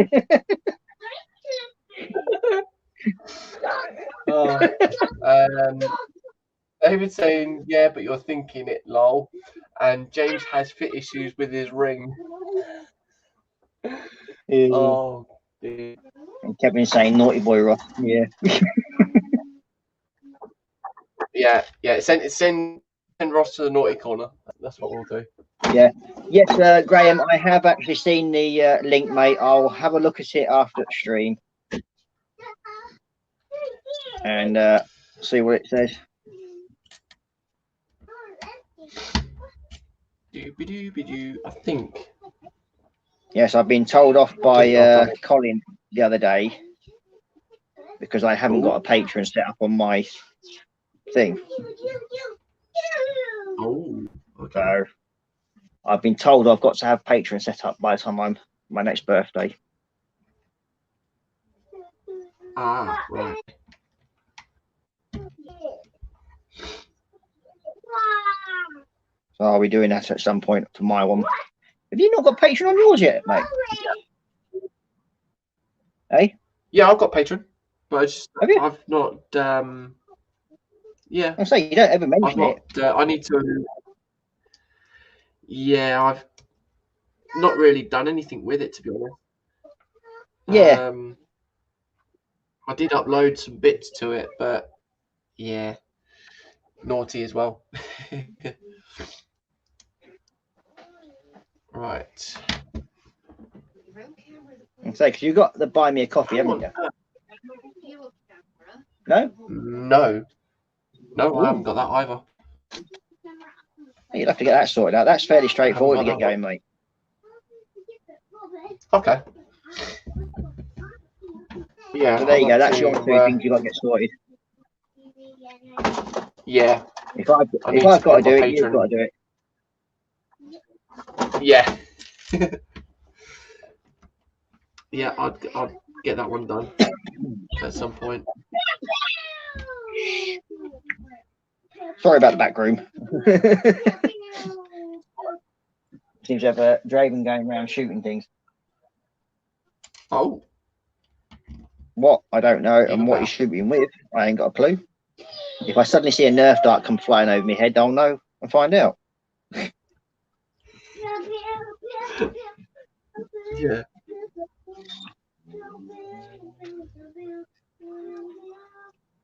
David's saying, yeah, but you're thinking it, lol. And James has fit issues with his ring. Oh, dear. And Kevin's saying, naughty boy, Ross. Yeah. Yeah. Send Ross to the naughty corner. That's what we'll do. Yeah. Yes, Graham, I have actually seen the link, mate. I'll have a look at it after the stream. And see what it says. I think. Yes, I've been told off by Colin the other day because I haven't got a Patreon set up on my thing. Oh, okay. So I've been told I've got to have Patreon set up by the time I'm my next birthday. Ah, right. So I'll be doing that at some point for my one. Have you not got Patreon on yours yet, mate? Hey? Yeah, I've got Patreon, but I've not. Yeah. I say you don't ever mention it. I need to. Yeah, I've not really done anything with it, to be honest. Yeah. I did upload some bits to it, but yeah, naughty as well. Right. I say because you got the buy me a coffee, haven't you? No. No, I haven't got that either. You'll have to get that sorted out. That's fairly straightforward to got get that going, mate. Okay. Yeah. So there I'd you go. like That's your to, two things you got to get sorted. Yeah. If I need I've to got to put my do it, patron. you've got to do it. Yeah. Yeah, I'd get that one done at some point. Sorry about the back room. Seems to have a Draven going around shooting things. Oh. What? I don't know. Even And what better. he's shooting with, I ain't got a clue. If I suddenly see a Nerf dart come flying over my head, I'll know and find out. Yeah.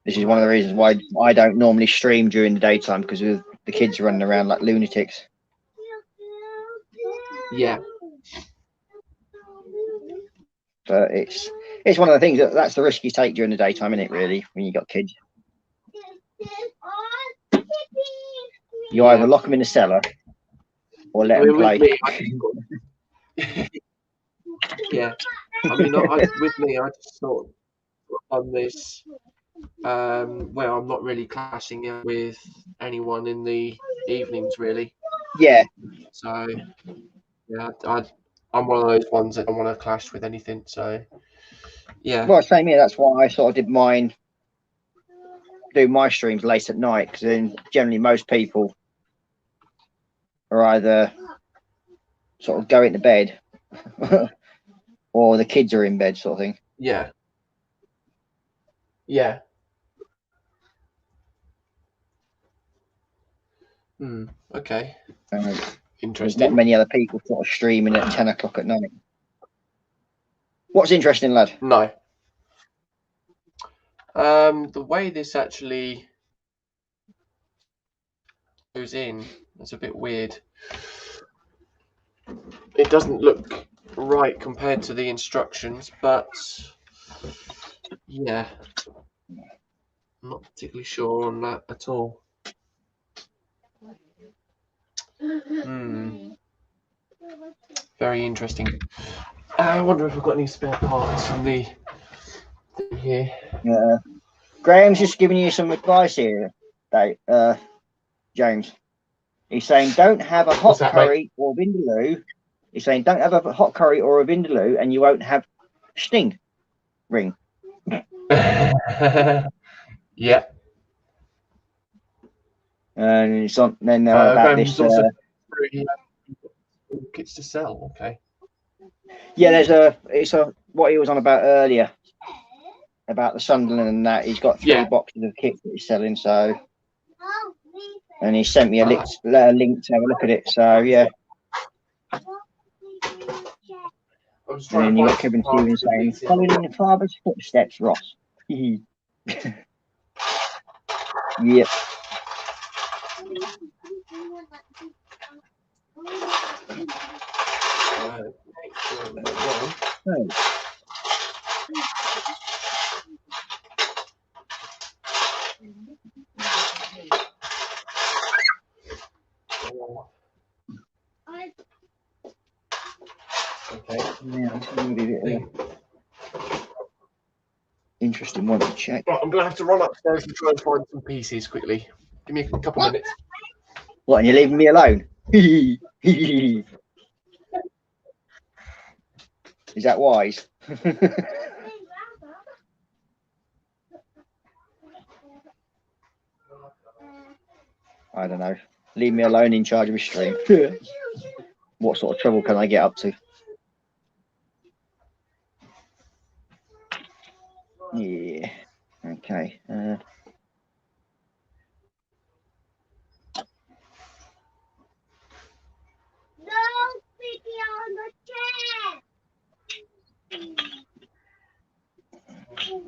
This is one of the reasons why I don't normally stream during the daytime, because the kids running around like lunatics. Yeah. But it's one of the things that's the risk you take during the daytime, isn't it? Really, when you got kids, you either lock them in the cellar or let them play. Yeah. I mean, with me, I just sort of on this where I'm not really clashing it with anyone in the evenings, really. Yeah. So yeah, I'm one of those ones that don't want to clash with anything. So yeah. Well, same here. That's why I sort of did do my streams late at night, because then generally most people are either sort of going to bed or the kids are in bed, sort of thing. Yeah. Yeah. Okay. There's Interesting. not many other people sort of streaming at 10 o'clock at night. What's interesting, lad? No. The way this actually goes in, it's a bit weird. It doesn't look right compared to the instructions, but yeah, I'm not particularly sure on that at all. Very interesting. I wonder if we've got any spare parts from the thing here. Yeah. Graham's just giving you some advice here, James. He's saying don't have a hot curry or vindaloo. He's saying don't have a hot curry or a vindaloo, and you won't have sting ring. Yeah. And it's on. Then about this. Kits to sell. Okay. Yeah, it's what he was on about earlier about the Sunderland and that. He's got 3 boxes of kits that he's selling. So, and he sent me a link to have a look at it. So yeah. And then you got Kevin Stevens saying, "Following in your father's footsteps, Ross." Yep. Okay. Yeah, it's going to be a bit interesting one to check. Right, I'm going to have to run upstairs and try and find some pieces quickly. Give me a couple of minutes. What, and you're leaving me alone? Is that wise? I don't know. Leave me alone in charge of a stream. What sort of trouble can I get up to? Yeah. Okay.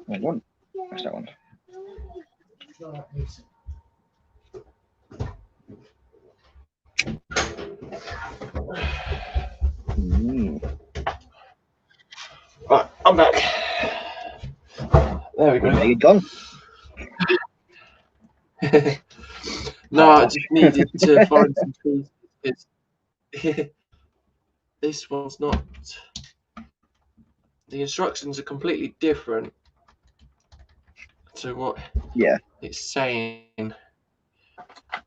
That one. That's that one. Right, I'm back. There we go. There you gone. No, No, I just needed to find some tools. This one's not. The instructions are completely different to what it's saying,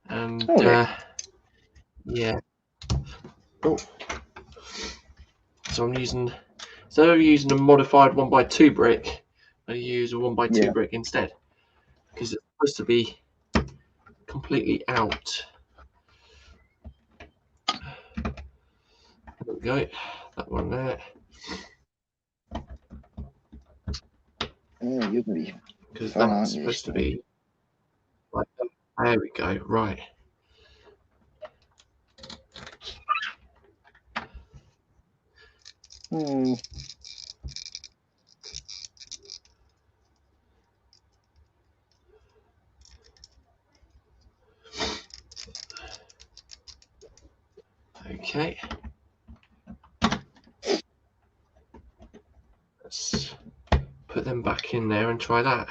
and yeah. Oh. So I'm using, instead of using a modified 1x2 brick, I use a 1x2 brick instead, because it's supposed to be completely out. There we go, that one there. Oh, you're gonna be. Because that's supposed to be like that. There we go, right. Okay. Let's put them back in there and try that.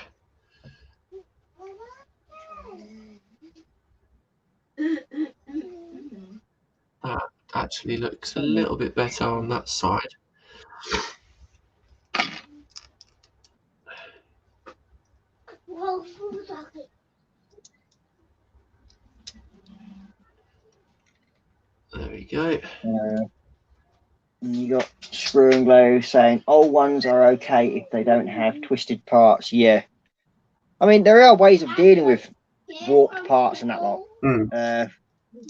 That actually looks a little bit better on that side. There we go. You got Screw and Glow saying old ones are okay if they don't have twisted parts. Yeah, I mean there are ways of dealing with warped parts and that lot.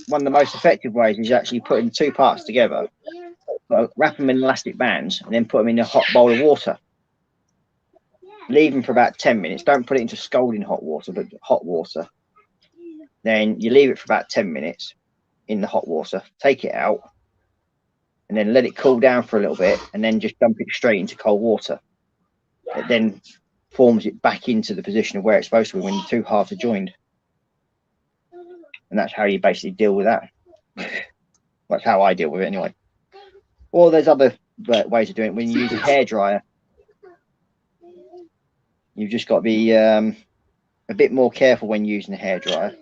One of the most effective ways is actually putting two parts together, wrap them in elastic bands, and then put them in a hot bowl of water. Leave them for about 10 minutes. Don't put it into scalding hot water, but hot water. Then you leave it for about 10 minutes in the hot water. Take it out, and then let it cool down for a little bit, and then just dump it straight into cold water. It then forms it back into the position of where it's supposed to be when the two halves are joined. And that's how you basically deal with that. That's how I deal with it anyway. Or there's other ways of doing it. When you use a hairdryer, you've just got to be a bit more careful when using a hairdryer,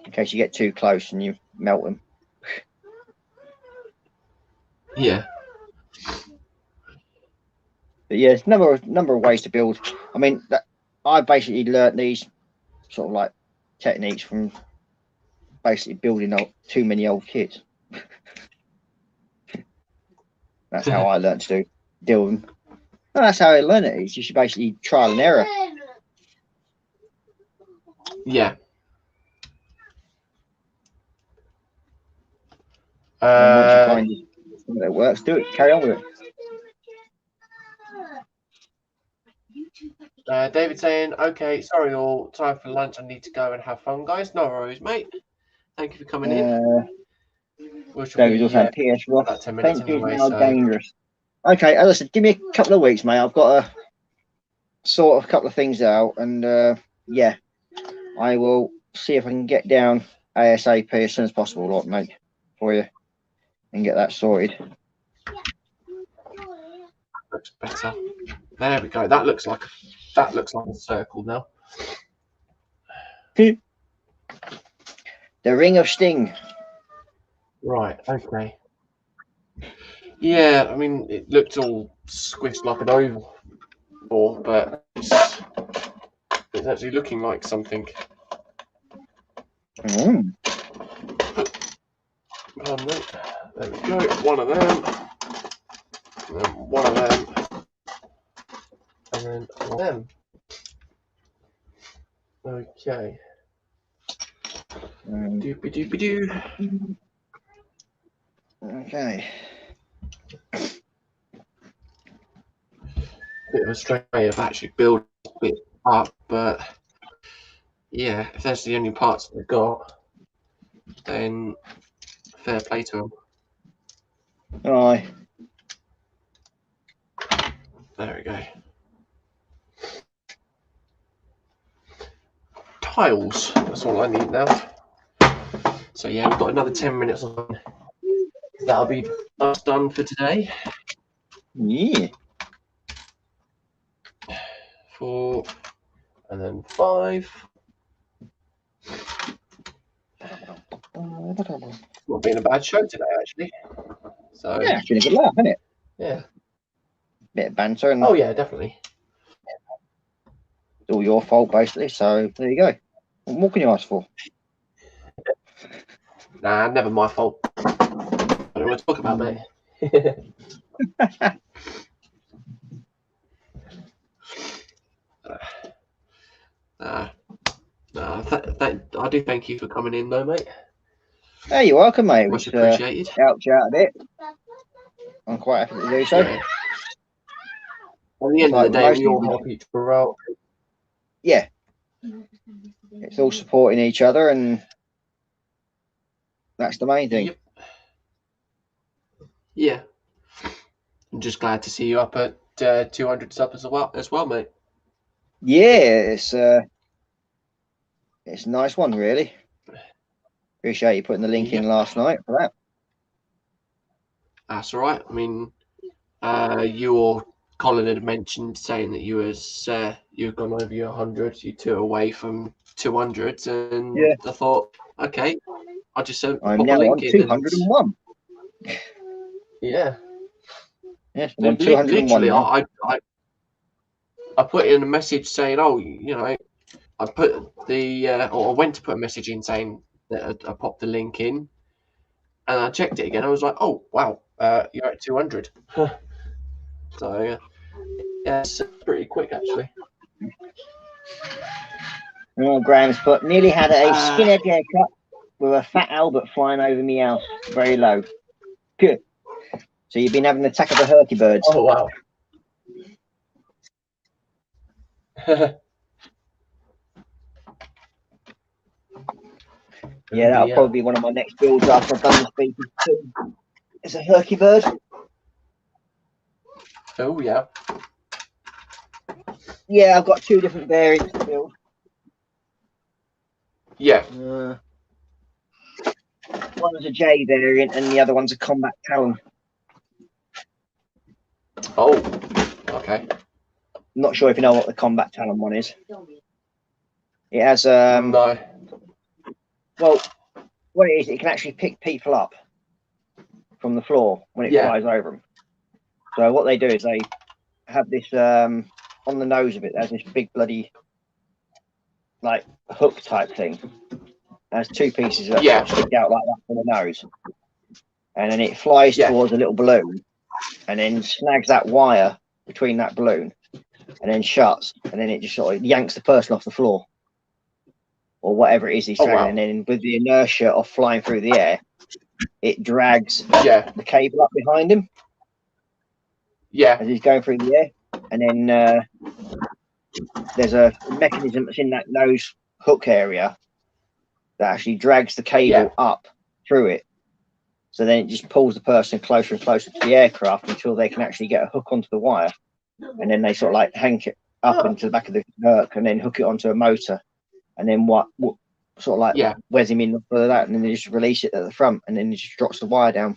in case you get too close and you melt them. Yeah. But yeah, there's a number of ways to build. I mean, I basically learnt these sort of like techniques from basically building too many old kits. That's how I learned to deal with them. And that's how I learned it. Is you should basically trial and error. Yeah. And once you find something that works, do it. Carry on with it. David saying, okay, sorry all, time for lunch. I need to go and have fun, guys. No worries, mate. Thank you for coming in. David also had PS Ross. About 10 minutes anyway, now dangerous. Okay, as I said, give me a couple of weeks, mate. I've got to sort a couple of things out, and yeah, I will see if I can get down ASAP as soon as possible, mate, for you, and get that sorted. Looks better. There we go. That looks like a circle now. The Ring of Sting. Right. Okay. Yeah, I mean, it looked all squished like an oval, but it's actually looking like something. There we go. One of them. And then one of them. And then one of them. Okay. Doopy doopy doo. Okay. Bit of a strange way of actually building it up, but yeah, if that's the only parts they've got, then fair play to them. Aye. There we go. Tiles. That's all I need now. So yeah, we've got another 10 minutes on. That'll be us done for today. Yeah. 4 and then 5. Not been a bad show today, actually. So Yeah, it's been a good laugh, hasn't it? yeah. Bit of banter, and Oh yeah, definitely. it's all your fault, basically. So there you go. What more can you ask for? Nah, never my fault. I don't want to talk about, mate. I do thank you for coming in, though, mate. Hey, you're welcome, mate. Much It's appreciated. helped you out a bit. I'm quite happy to do so. Yeah. At the end of the day, we all help each other out. Yeah, it's all supporting each other, and that's the main thing. Yep. Yeah. I'm just glad to see you up at 200 subs as well, mate. Yeah, it's a nice one, really. Appreciate you putting the link in last night for that. That's all right. I mean, you or Colin had mentioned saying that you've gone over your 100, you 2 away from 200, and Yeah. I thought, okay, I'll just I'm put now the link on in. 201. Yeah. Yes, I'm on 201 literally, now. I put in a message saying, oh, you know, I put the or I went to put a message in saying that I popped the link in, and I checked it again. I was like, oh wow, you're at 200. So yeah, it's pretty quick actually. Oh, Graham's put nearly had a skinhead haircut with a fat Albert flying over me house, very low. Good. So you've been having the attack of the herky birds. Oh wow. Yeah, that'll probably be one of my next builds after I've done the speakers too. It's a herky bird. Oh yeah. Yeah, I've got 2 different variants to build. Yeah. One's a J variant and the other one's a combat talon. Oh, okay. Not sure if you know what the combat talon one is. It has no. Well, what it is, it can actually pick people up from the floor when it flies over them. So what they do is they have this on the nose of it. There's this big bloody like hook type thing. It has 2 pieces that sort of stick out like that from the nose, and then it flies towards a little balloon, and then snags that wire between that balloon, and then shuts, and then it just sort of yanks the person off the floor or whatever it is he's dragging, and then with the inertia of flying through the air, it drags the cable up behind him. Yeah, as he's going through the air, and then there's a mechanism that's in that nose hook area that actually drags the cable up through it. So then it just pulls the person closer and closer to the aircraft until they can actually get a hook onto the wire, and then they sort of like hang it up into the back of the hook and then hook it onto a motor, and then what sort of like wedge him in for that, and then they just release it at the front, and then it just drops the wire down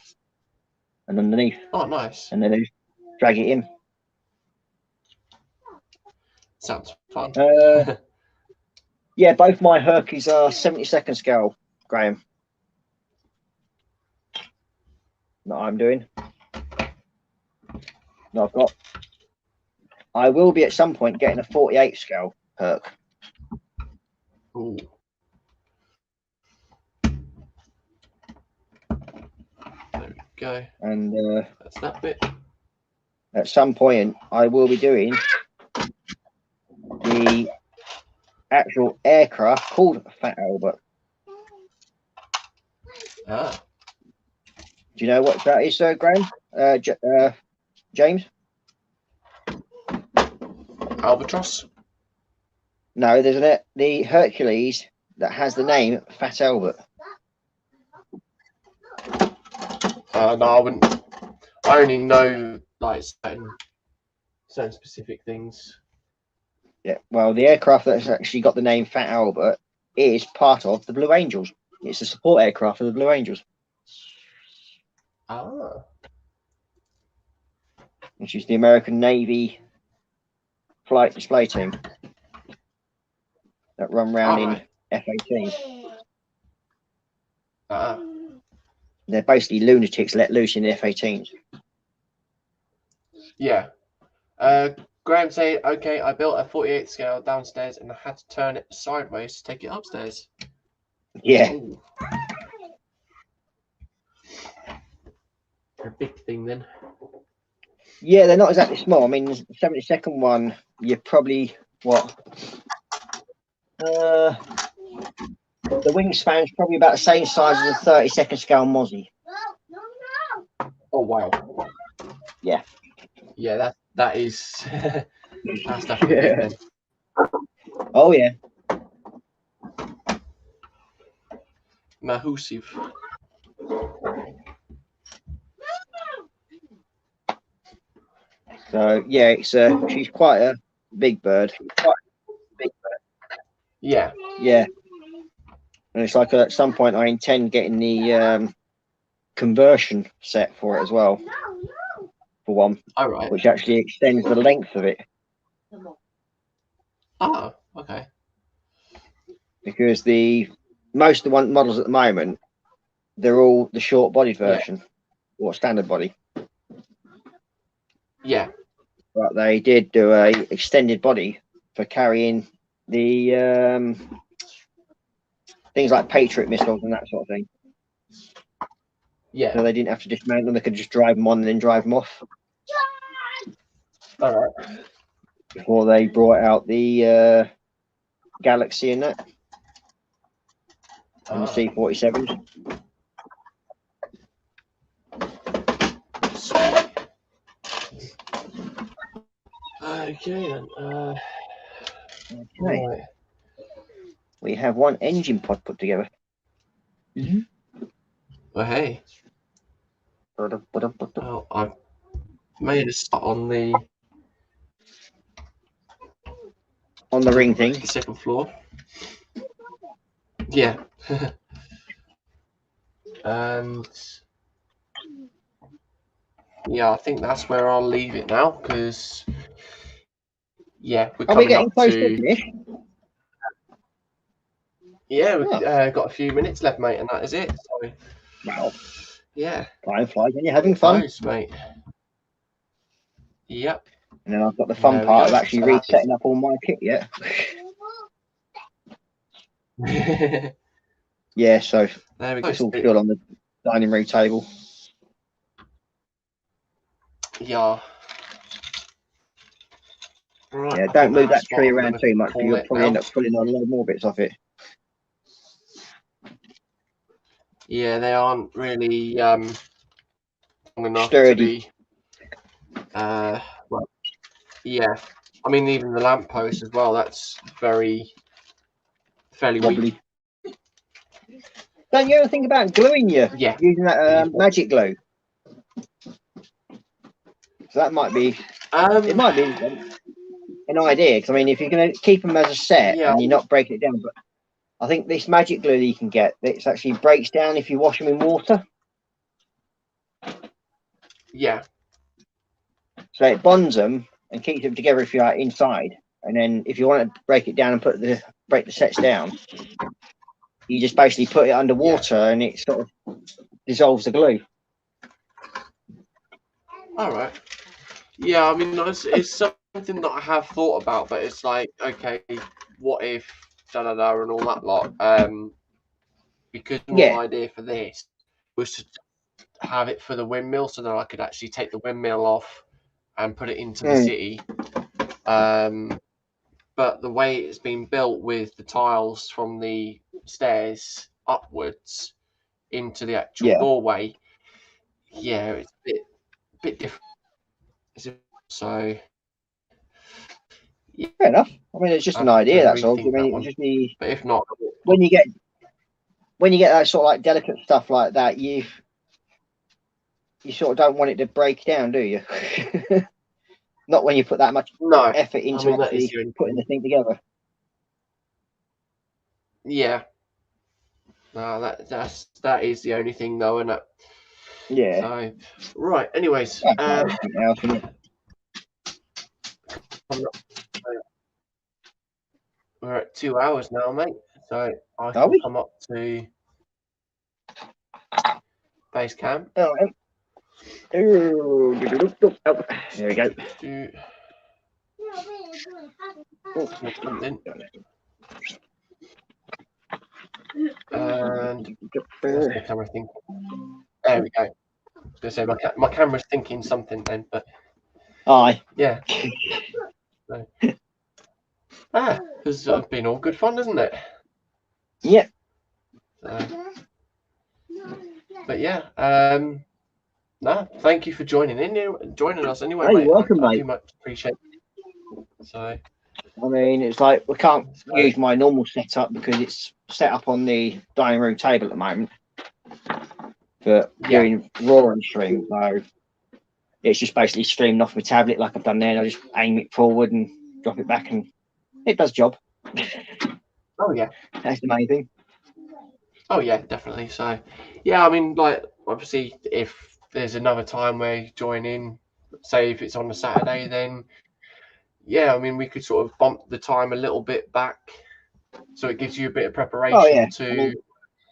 and underneath. Oh, nice. And then they just drag it in. Sounds fun. Yeah, both my Herkies are 72nd scale, Graham. That I'm doing. No, I've got. I will be at some point getting a 48 scale Herc. Ooh. There we go. And that's that bit. At some point, I will be doing the actual aircraft called Fat Albert. Ah. Do you know what that is, Graham? James? Albatross? No, there's the Hercules that has the name Fat Albert. No, I wouldn't. I only know like certain specific things. Yeah, well, the aircraft that's actually got the name Fat Albert is part of the Blue Angels. It's a support aircraft of the Blue Angels. Ah. Which is the American Navy flight display team that run around in F-18. They're basically lunatics let loose in the F-18s. Yeah. Graham said, okay, I built a 48 scale downstairs and I had to turn it sideways to take it upstairs. Yeah. Ooh. A big thing then. Yeah, they're not exactly small. I mean, the 72nd one, you're probably, what? The wingspan's probably about the same size as a 32nd scale Mozzie. Oh, wow. Yeah. Yeah, that is... that's definitely big then. Oh, yeah. Mahusive. So, yeah, she's quite a big bird. Yeah. Yeah. And it's like at some point I intend getting the conversion set for it as well. For one. All right. Which actually extends the length of it. Oh, okay. Because most of the models at the moment, they're all the short bodied version or standard body. Yeah. But they did do a extended body for carrying the things like Patriot missiles and that sort of thing. Yeah. So they didn't have to dismantle them; they could just drive them on and then drive them off. All right. Before they brought out the Galaxy and that, and the C-47s. Okay then. Okay. Right. We have one engine pod put together. Well, hey. Oh, I've made a start on the ring thing. The second floor. Yeah. And yeah, I think that's where I'll leave it now because yeah, we're coming getting up close to to finish? Yeah, we've got a few minutes left, mate, and that is it. So, Wow. Yeah. Time flies when you're having fun. Nice, mate. Yep. And then I've got the fun part of actually resetting up all my kit yet. Yeah, so there we go. It's all still on the dining room table. Yeah. Right, Yeah, don't move that tree around too much, because you'll probably end up pulling on a lot more bits off it. Yeah, they aren't really long enough sturdy. To be. Well, yeah. I mean, even the lamppost as well. That's fairly wobbly. Weak. Don't you ever think about gluing using that magic glue? So that might be. It might be an idea because I mean, if you're going to keep them as a set and you're not breaking it down, but I think this magic glue that you can get, it actually breaks down if you wash them in water. Yeah. So it bonds them and keeps them together if you're inside. And then if you want to break it down and break the sets down, you just basically put it under water and it sort of dissolves the glue. All right. Yeah, I mean, it's something that I have thought about, but it's like, okay, what if and all that lot? Because my idea for this was to have it for the windmill, so that I could actually take the windmill off and put it into the city. But the way it's been built with the tiles from the stairs upwards into the actual doorway, it's a bit different. So yeah. Fair enough. I mean, it's just an idea. That's all. I mean, it just need. But if not, when you get that sort of like delicate stuff like that, you sort of don't want it to break down, do you? Not when you put that much effort into actually putting the thing together. Yeah. No, that is the only thing though, isn't it? Yeah. So, right. Anyways, we're at 2 hours now, mate. So I can come up to base cam. Oh, there we go. Something. And what's the camera thinking? There we go. I was going to say my camera's thinking something then, but Aye. yeah. So, it's been all good fun, isn't it? Yeah. But yeah, no, thank you for joining us anyway, Hey, mate. you're welcome, I mate. do much appreciate it. So I mean, it's like we can't use my normal setup because it's set up on the dining room table at the moment for doing raw and stream. So it's just basically streaming off my tablet like I've done there. And I just aim it forward and drop it back, and it does job. Oh yeah, that's the main thing. Oh yeah, definitely. So yeah, I mean, like obviously, if there's another time where you join in, say if it's on a Saturday, then yeah, I mean, we could sort of bump the time a little bit back, so it gives you a bit of preparation to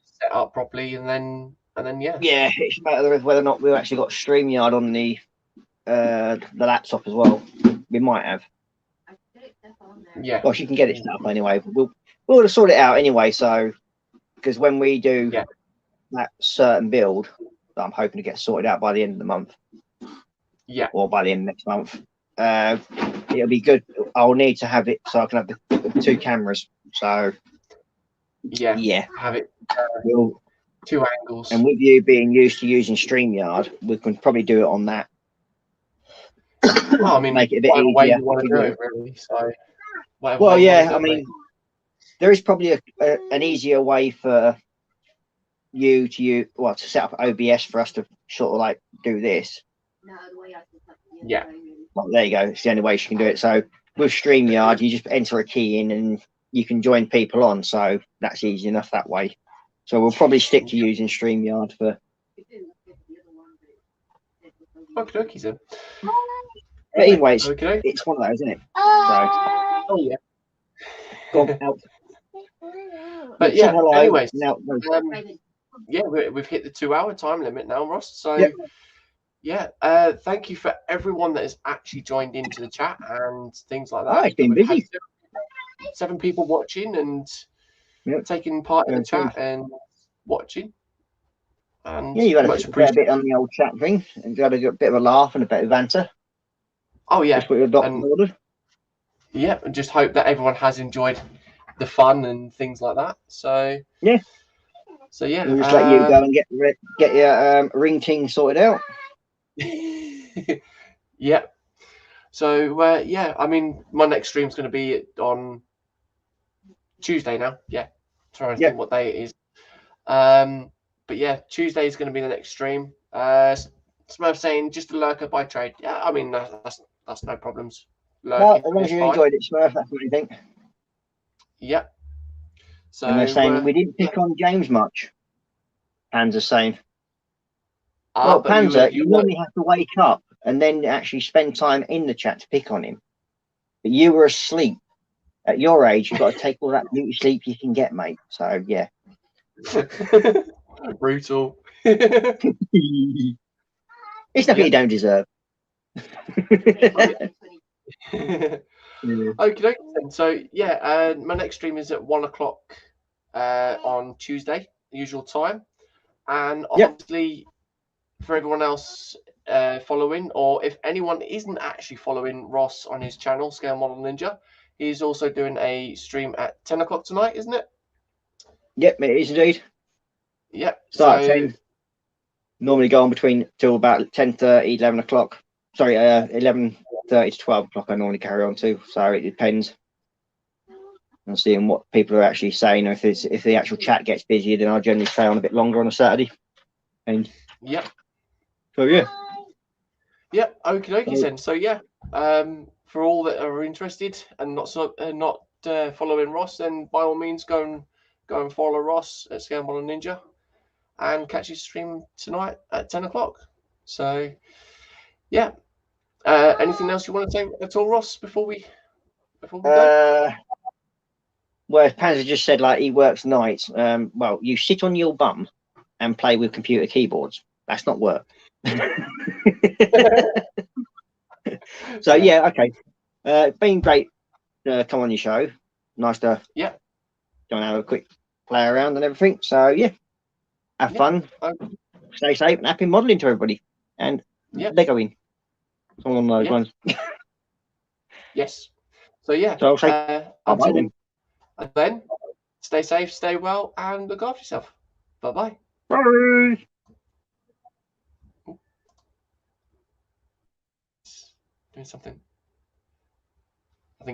set up properly, and then yeah. Yeah, it's a matter of whether or not we've actually got StreamYard on the laptop as well. We might have. Yeah. Well, she can get it set up anyway. We'll sort it out anyway. So, because when we do that certain build, that I'm hoping to get sorted out by the end of the month. Yeah. Or by the end of next month. It'll be good. I'll need to have it so I can have the 2 cameras. So yeah, have it. We'll, 2 angles. And with you being used to using StreamYard, we can probably do it on that. Well, I mean, make it a bit easier. Way you want to do it, really. So, well, yeah, I mean, there is probably an easier way for you to set up OBS for us to sort of like do this. No, the way I set up. Yeah. Well, there you go. It's the only way she can do it. So with StreamYard, you just enter a key in and you can join people on. So that's easy enough that way. So we'll probably stick to using StreamYard for. Okay, then. But anyway, it's one of those, isn't it? So, oh yeah. Gone out. But yeah, anyways, now, yeah, we've hit the 2-hour time limit now, Ross. So yeah, thank you for everyone that has actually joined into the chat and things like that. Oh, it's been busy. 7 people watching and taking part in the chat and watching. And yeah, you had a bit on the old chat thing, and you had a bit of a laugh and a bit of banter. Oh yeah, just what your doctor ordered. Yeah, and just hope that everyone has enjoyed the fun and things like that. So yeah, we'll just let you go and get your ring ting sorted out. Yeah. So yeah, I mean, my next stream's going to be on Tuesday now. Yeah, trying to think what day it is. But yeah, Tuesday is going to be the next stream. Smurf saying just a lurker by trade. Yeah, I mean that's no problems. Well, as long as you enjoyed it, Smurf, that's what you think. Yeah. So and they're saying we didn't pick on James much. Panzer's saying. Well, Panzer, you normally have to wake up and then actually spend time in the chat to pick on him. But you were asleep. At your age, you've got to take all that beauty sleep you can get, mate. So yeah. Brutal. It's nothing you don't deserve. Okay, so yeah, my next stream is at 1 o'clock on Tuesday, usual time, and obviously for everyone else following, or if anyone isn't actually following Ross on his channel, Scale Model Ninja, he's also doing a stream at 10 o'clock tonight, isn't it? Yep, it is indeed. Yep. Start at 10. Normally go on between till about 10:30, 11 o'clock. Sorry, 11:30 to 12 o'clock. I normally carry on to. So it depends. I'm seeing what people are actually saying. If the actual chat gets busy, then I'll generally stay on a bit longer on a Saturday. And so yeah. Yep. Okay, then. So yeah, for all that are interested and not following Ross, then by all means go and follow Ross at Scale Model Ninja, and catch his stream tonight at 10 o'clock. So yeah. Anything else you want to say at all, Ross, before we go? Well, Panzer just said like he works nights. Well, you sit on your bum and play with computer keyboards. That's not work. So yeah, okay. It's been great to come on your show. Nice to go and have a quick play around and everything. So yeah, have fun, stay safe, and happy modelling to everybody. And Legoing. Someone on those ones. Yes. So yeah. So I'll say until then, stay safe, stay well, and look after yourself. Bye-bye. Bye. Doing something.